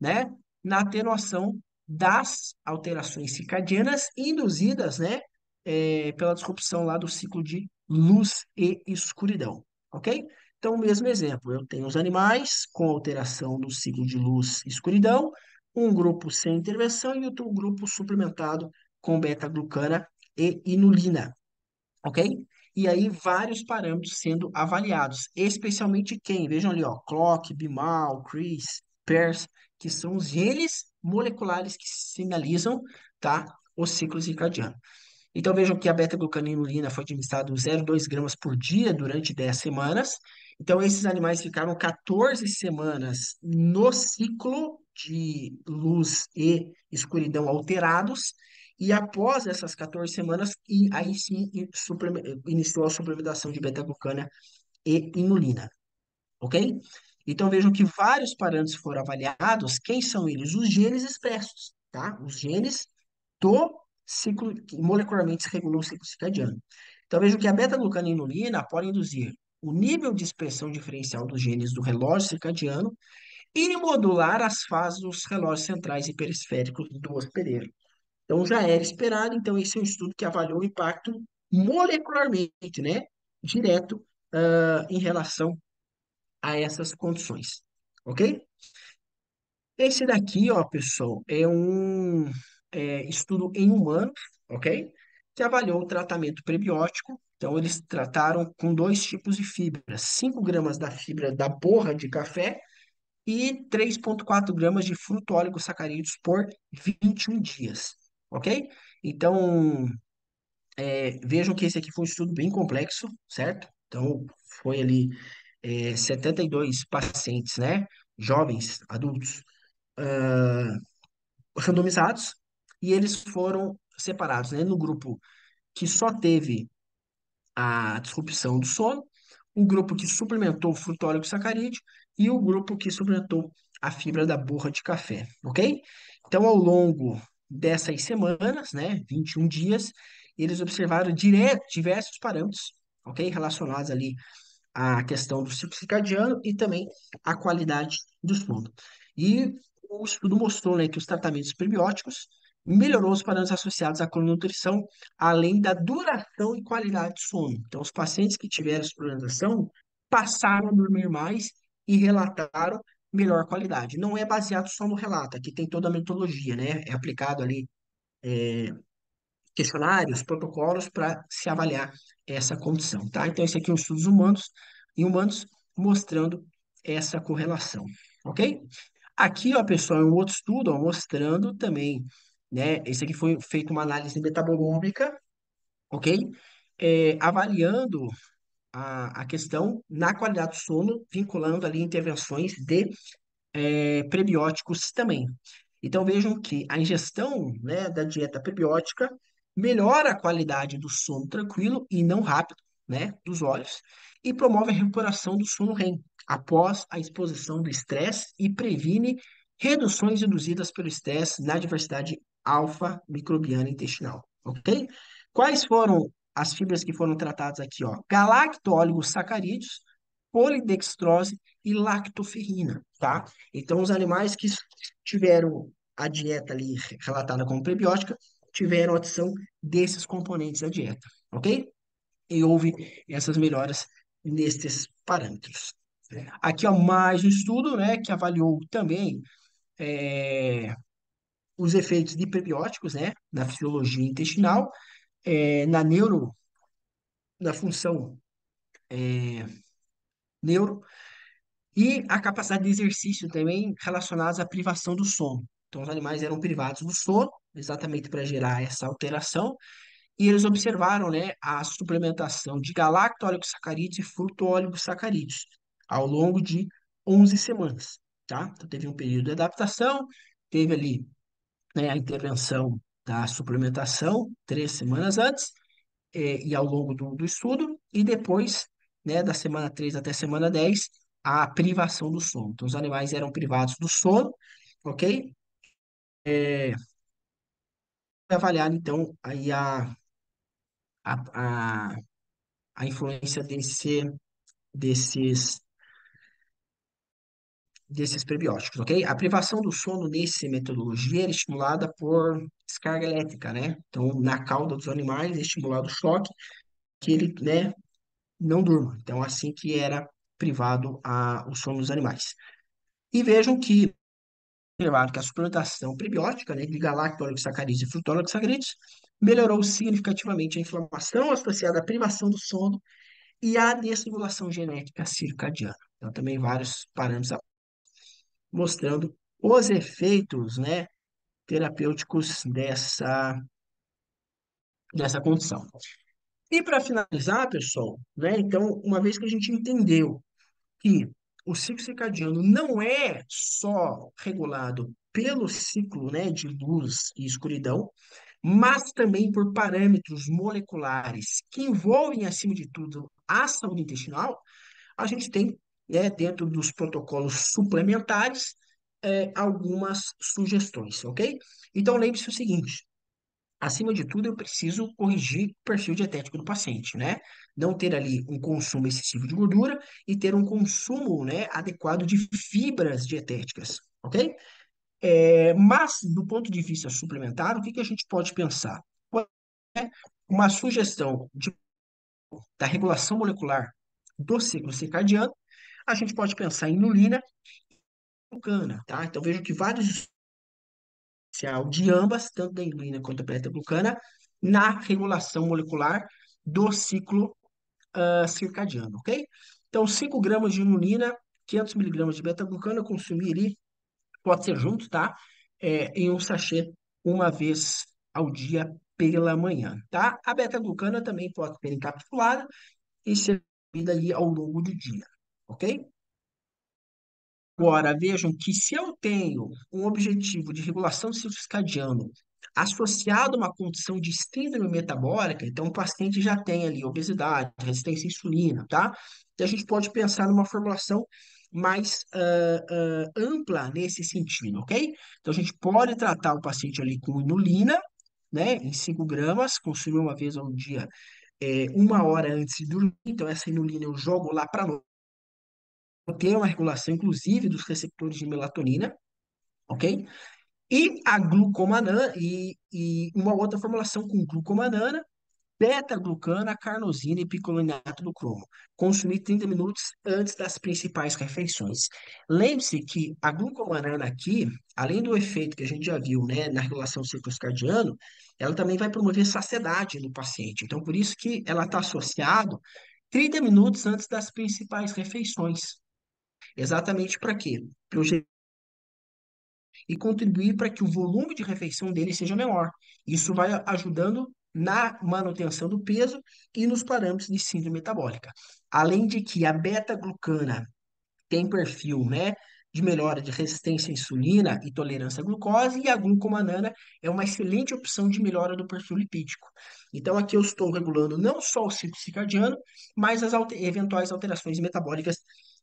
né, na atenuação das alterações circadianas induzidas, né, pela disrupção lá do ciclo de luz e escuridão, ok? Então, o mesmo exemplo, eu tenho os animais com alteração do ciclo de luz e escuridão, um grupo sem intervenção e outro grupo suplementado com beta-glucana e inulina, ok? E aí, vários parâmetros sendo avaliados, especialmente quem? Vejam ali, ó, Clock, Bimal, Cris, Pairs, que são os genes moleculares que sinalizam, tá, o ciclo circadiano. Então vejam que a beta-glucanilina foi administrado 0,2 gramas por dia durante 10 semanas. Então esses animais ficaram 14 semanas no ciclo de luz e escuridão alterados. E após essas 14 semanas, e aí sim iniciou a suplementação de beta-glucana e inulina, ok? Então vejam que vários parâmetros foram avaliados. Quem são eles? Os genes expressos, tá? Os genes do ciclo, que molecularmente se regulam o ciclo circadiano. Então vejam que a beta-glucana e a inulina podem induzir o nível de expressão diferencial dos genes do relógio circadiano e modular as fases dos relógios centrais e periféricos do hospedeiro. Então já era esperado, então esse é um estudo que avaliou o impacto molecularmente, né, direto, em relação a essas condições, ok? Esse daqui, ó, pessoal, é um estudo em humanos, ok? Que avaliou o tratamento prebiótico. Então, eles trataram com dois tipos de fibras: 5 gramas da fibra da borra de café e 3,4 gramas de fruto-óligo-sacarídeos por 21 dias, ok? Então, vejam que esse aqui foi um estudo bem complexo, certo? Então, foi ali 72 pacientes, né? Jovens, adultos, randomizados, e eles foram separados, né? No grupo que só teve a disrupção do sono, o grupo que suplementou o frutólico sacarídeo e o grupo que suplementou a fibra da borra de café, ok? Então, ao longo dessas semanas, né, 21 dias, eles observaram diversos parâmetros, ok? Relacionados ali à questão do ciclo circadiano e também à qualidade do sono. E o estudo mostrou, né, que os tratamentos prebióticos melhorou os parâmetros associados à crononutrição, além da duração e qualidade do sono. Então, os pacientes que tiveram suplementação passaram a dormir mais e relataram melhor qualidade. Não é baseado só no relato, aqui tem toda a metodologia, né? É aplicado ali questionários, protocolos para se avaliar essa condição, tá? Então, esse aqui é um estudos humanos em humanos mostrando essa correlação, ok? Aqui, ó, pessoal, é um outro estudo, ó, mostrando também, né? Esse aqui foi feito uma análise metabolômica, ok? Avaliando a questão na qualidade do sono, vinculando ali intervenções de prebióticos também. Então vejam que a ingestão, né, da dieta prebiótica melhora a qualidade do sono tranquilo e não rápido, né, dos olhos e promove a recuperação do sono REM após a exposição do estresse e previne reduções induzidas pelo estresse na diversidade alfa-microbiana intestinal, ok? Quais foram as fibras que foram tratadas aqui, ó? Galacto-oligosacarídeos, polidextrose e lactoferrina, tá? Então, os animais que tiveram a dieta ali relatada como prebiótica tiveram a adição desses componentes da dieta, ok? E houve essas melhoras nesses parâmetros. Aqui, ó, mais um estudo, né, que avaliou também é, os efeitos de prebióticos, né, na fisiologia intestinal, na na função neuro, e a capacidade de exercício também relacionadas à privação do sono. Então, os animais eram privados do sono, exatamente para gerar essa alteração, e eles observaram, né, a suplementação de galacto-oligosacarídeos e fruto-oligosacarídeos ao longo de 11 semanas, tá? Então, teve um período de adaptação, teve ali, né, a intervenção da suplementação 3 semanas antes, e ao longo do estudo, e depois, né, da semana 3 até semana 10 a privação do sono. Então, os animais eram privados do sono, ok? Avaliar, então, aí a, a, a influência desses, desses prebióticos, ok? A privação do sono nessa metodologia era estimulada por descarga elétrica, né? Então, na cauda dos animais é estimulado o choque que ele, né, não durma. Então, assim que era privado o sono dos animais. E vejam que, observado que a suplementação prebiótica, né, de galacto-oligosacarídeos e fruto-oligosacarídeos melhorou significativamente a inflamação associada à privação do sono e à desregulação genética circadiana. Então, também vários parâmetros mostrando os efeitos, né, terapêuticos dessa condição. E para finalizar, pessoal, né, então, uma vez que a gente entendeu que o ciclo circadiano não é só regulado pelo ciclo, né, de luz e escuridão, mas também por parâmetros moleculares que envolvem, acima de tudo, a saúde intestinal, a gente tem, né, dentro dos protocolos suplementares, algumas sugestões, ok? Então, lembre-se o seguinte: acima de tudo, eu preciso corrigir o perfil dietético do paciente, né? Não ter ali um consumo excessivo de gordura e ter um consumo, né, adequado de fibras dietéticas, ok? Mas, do ponto de vista suplementar, o que que a gente pode pensar? Uma sugestão da regulação molecular do ciclo circadiano, a gente pode pensar em inulina e glucana, tá? Então, vejo que vários de ambas, tanto da inulina quanto da beta-glucana, na regulação molecular do ciclo circadiano, ok? Então, 5 gramas de inulina, 500 miligramas de beta-glucana, consumir ali, pode ser junto, tá? Em um sachê uma vez ao dia pela manhã, tá? A beta-glucana também pode ser encapsulada e ser bebida ali ao longo do dia, ok? Agora, vejam que se eu tenho um objetivo de regulação do ciclo circadiano associado a uma condição de síndrome metabólica, então o paciente já tem ali obesidade, resistência à insulina, tá? Então a gente pode pensar numa formulação mais ampla nesse sentido, ok? Então a gente pode tratar o paciente ali com inulina, né, em 5 gramas, consumir uma vez ao dia, uma hora antes de dormir. Então essa inulina eu jogo lá para ter uma regulação, inclusive, dos receptores de melatonina, ok? E a glucomanana, e uma outra formulação com glucomanana, beta-glucana, carnosina e picolinato do cromo. Consumir 30 minutos antes das principais refeições. Lembre-se que a glucomanana aqui, além do efeito que a gente já viu, né, na regulação do ciclo circadiano, ela também vai promover saciedade no paciente. Então, por isso que ela está associado 30 minutos antes das principais refeições. Exatamente para quê? Para e contribuir para que o volume de refeição dele seja menor. Isso vai ajudando na manutenção do peso e nos parâmetros de síndrome metabólica. Além de que a beta-glucana tem perfil, né, de melhora de resistência à insulina e tolerância à glucose, e a glucomanana é uma excelente opção de melhora do perfil lipídico. Então, aqui eu estou regulando não só o ciclo circadiano, mas as eventuais alterações metabólicas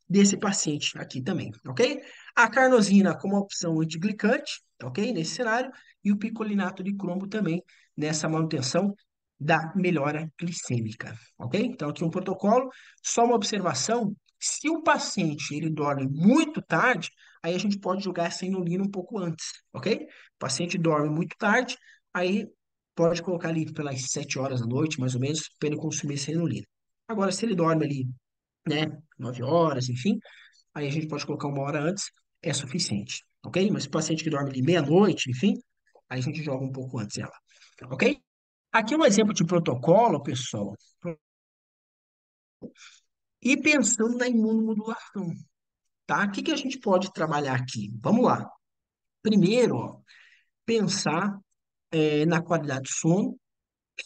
desse paciente aqui também, ok? A carnosina como opção antiglicante, ok? Nesse cenário, e o picolinato de cromo também nessa manutenção da melhora glicêmica, ok? Então, aqui um protocolo, só uma observação: se o paciente ele dorme muito tarde, aí a gente pode jogar essa inulina um pouco antes, ok? O paciente dorme muito tarde, aí pode colocar ali pelas 7 horas da noite, mais ou menos, para ele consumir essa inulina. Agora, se ele dorme ali, né, 9 horas, enfim, aí a gente pode colocar uma hora antes, é suficiente, ok? Mas se o paciente que dorme ali meia-noite, enfim, aí a gente joga um pouco antes ela, ok? Aqui é um exemplo de protocolo, pessoal, e pensando na imunomodulação, tá? O que que a gente pode trabalhar aqui? Vamos lá. Primeiro, ó, pensar na qualidade do sono,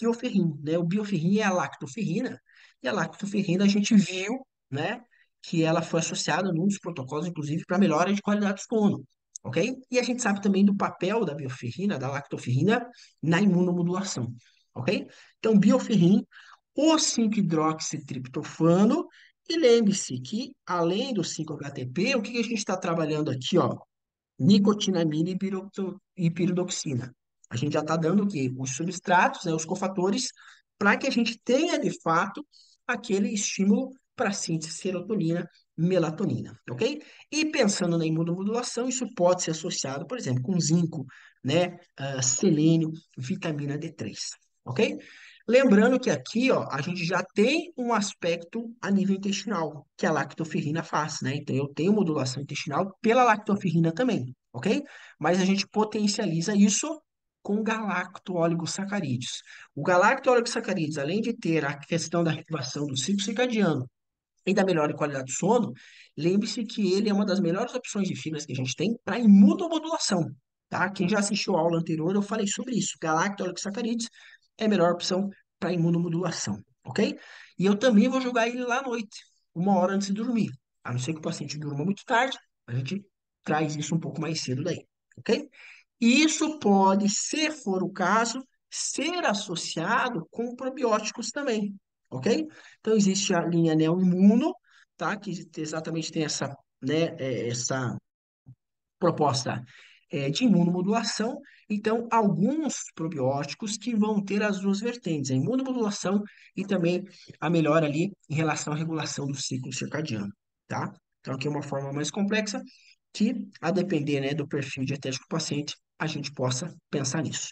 bioferrina, né? O bioferrina é a lactoferrina, e a lactoferrina a gente viu, né, que ela foi associada num dos protocolos, inclusive, para melhora de qualidade do sono, ok? E a gente sabe também do papel da bioferrina, da lactoferrina, na imunomodulação, ok? Então, bioferrina, o 5-hidroxitriptofano, e lembre-se que, além do 5-HTP, o que que a gente está trabalhando aqui, ó? Nicotinamina e piridoxina. A gente já está dando o quê? Os substratos, né, os cofatores, para que a gente tenha, de fato, aquele estímulo para síntese de serotonina, melatonina, ok? E pensando na imunomodulação, isso pode ser associado, por exemplo, com zinco, né, selênio, vitamina D3, ok? Lembrando que aqui, ó, a gente já tem um aspecto a nível intestinal, que a lactoferrina faz, né? Então, eu tenho modulação intestinal pela lactoferrina também, ok? Mas a gente potencializa isso com galacto-oligosacarídeos. O galacto-oligosacarídeos, além de ter a questão da ativação do ciclo circadiano e da melhor qualidade do sono, lembre-se que ele é uma das melhores opções de fibras que a gente tem para imunomodulação, tá? Quem já assistiu a aula anterior, eu falei sobre isso. Galacto-oligosacarídeos é a melhor opção para imunomodulação, ok? E eu também vou jogar ele lá à noite, 1 hora antes de dormir. A não ser que o paciente durma muito tarde, a gente traz isso um pouco mais cedo daí, ok? E isso pode, se for o caso, ser associado com probióticos também, ok? Então, existe a linha Neoimuno, tá? Que exatamente tem essa, né, essa proposta de imunomodulação. Então, alguns probióticos que vão ter as duas vertentes, a imunomodulação e também a melhora ali em relação à regulação do ciclo circadiano, tá? Então, aqui é uma forma mais complexa que, a depender, né, do perfil dietético do paciente, a gente possa pensar nisso.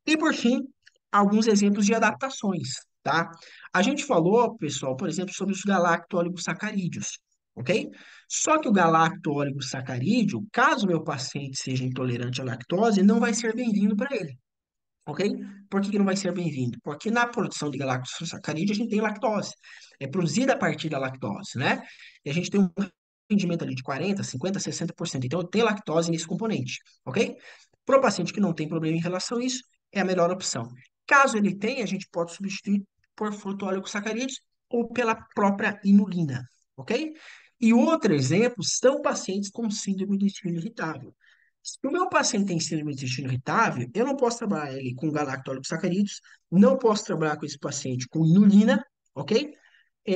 E, por fim, alguns exemplos de adaptações, tá? A gente falou, pessoal, por exemplo, sobre os galacto-oligosacarídeos, ok? Só que o galacto-oligosacarídeo, caso meu paciente seja intolerante à lactose, não vai ser bem-vindo para ele, ok? Por que que não vai ser bem-vindo? Porque na produção de galactosacarídeo a gente tem lactose. É produzida a partir da lactose, né? E a gente tem um rendimento ali de 40, 50, 60%. Então, tem lactose nesse componente, ok? Para o paciente que não tem problema em relação a isso, é a melhor opção. Caso ele tenha, a gente pode substituir por fruto-óleo-sacarídeos ou pela própria inulina, ok? E outro exemplo são pacientes com síndrome do intestino irritável. Se o meu paciente tem síndrome do intestino irritável, eu não posso trabalhar ele com galactose, não posso trabalhar com esse paciente com inulina, ok?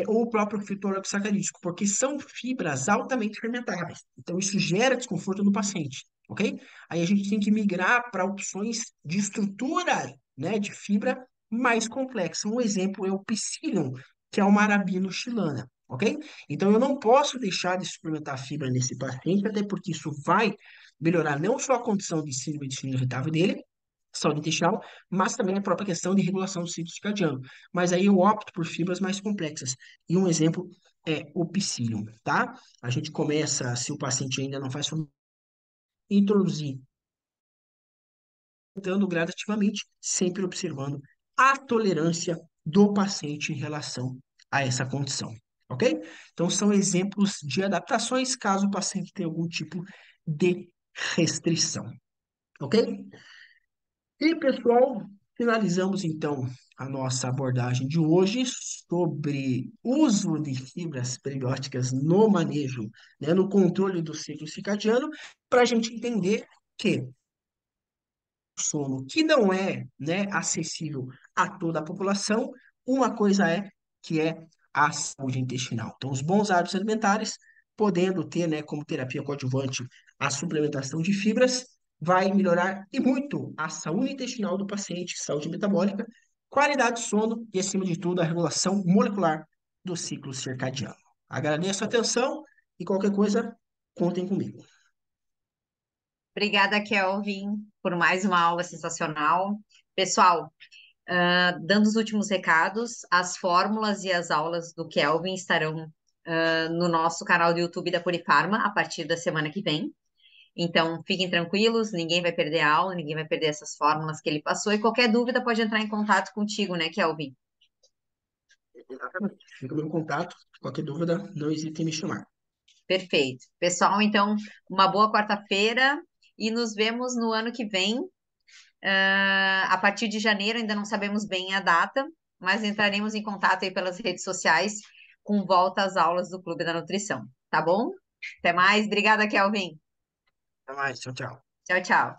Ou o próprio fitosacarídeo, porque são fibras altamente fermentáveis. Então, isso gera desconforto no paciente, ok? Aí a gente tem que migrar para opções de estrutura, né, de fibra mais complexa. Um exemplo é o Psyllium, que é uma arabino chilana, ok? Então, eu não posso deixar de suplementar fibra nesse paciente, até porque isso vai melhorar não só a condição de síndrome de intestino irritável dele, saúde intestinal, mas também a própria questão de regulação do ciclo circadiano. Mas aí eu opto por fibras mais complexas. E um exemplo é o psyllium, tá? A gente começa, se o paciente ainda não faz, introduzir, dando gradativamente, sempre observando a tolerância do paciente em relação a essa condição, ok? Então, são exemplos de adaptações caso o paciente tenha algum tipo de restrição, ok? E, pessoal, finalizamos então a nossa abordagem de hoje sobre uso de fibras periódicas no manejo, né, no controle do ciclo circadiano, para a gente entender que sono que não é, né, acessível a toda a população, uma coisa é que é a saúde intestinal. Então, os bons hábitos alimentares, podendo ter, né, como terapia coadjuvante a suplementação de fibras, vai melhorar e muito a saúde intestinal do paciente, saúde metabólica, qualidade de sono e, acima de tudo, a regulação molecular do ciclo circadiano. Agradeço a atenção e qualquer coisa, contem comigo. Obrigada, Kelvin, por mais uma aula sensacional. Pessoal, dando os últimos recados, as fórmulas e as aulas do Kelvin estarão no nosso canal do YouTube da Purifarma a partir da semana que vem. Então, fiquem tranquilos, ninguém vai perder a aula, ninguém vai perder essas fórmulas que ele passou. E qualquer dúvida pode entrar em contato contigo, né, Kelvin? Exatamente. Fica o meu contato. Qualquer dúvida, não hesite em me chamar. Perfeito. Pessoal, então, uma boa quarta-feira e nos vemos no ano que vem. A partir de janeiro, ainda não sabemos bem a data, mas entraremos em contato aí pelas redes sociais com volta às aulas do Clube da Nutrição, tá bom? Até mais. Obrigada, Kelvin. Até mais. Tchau, tchau. Tchau, tchau.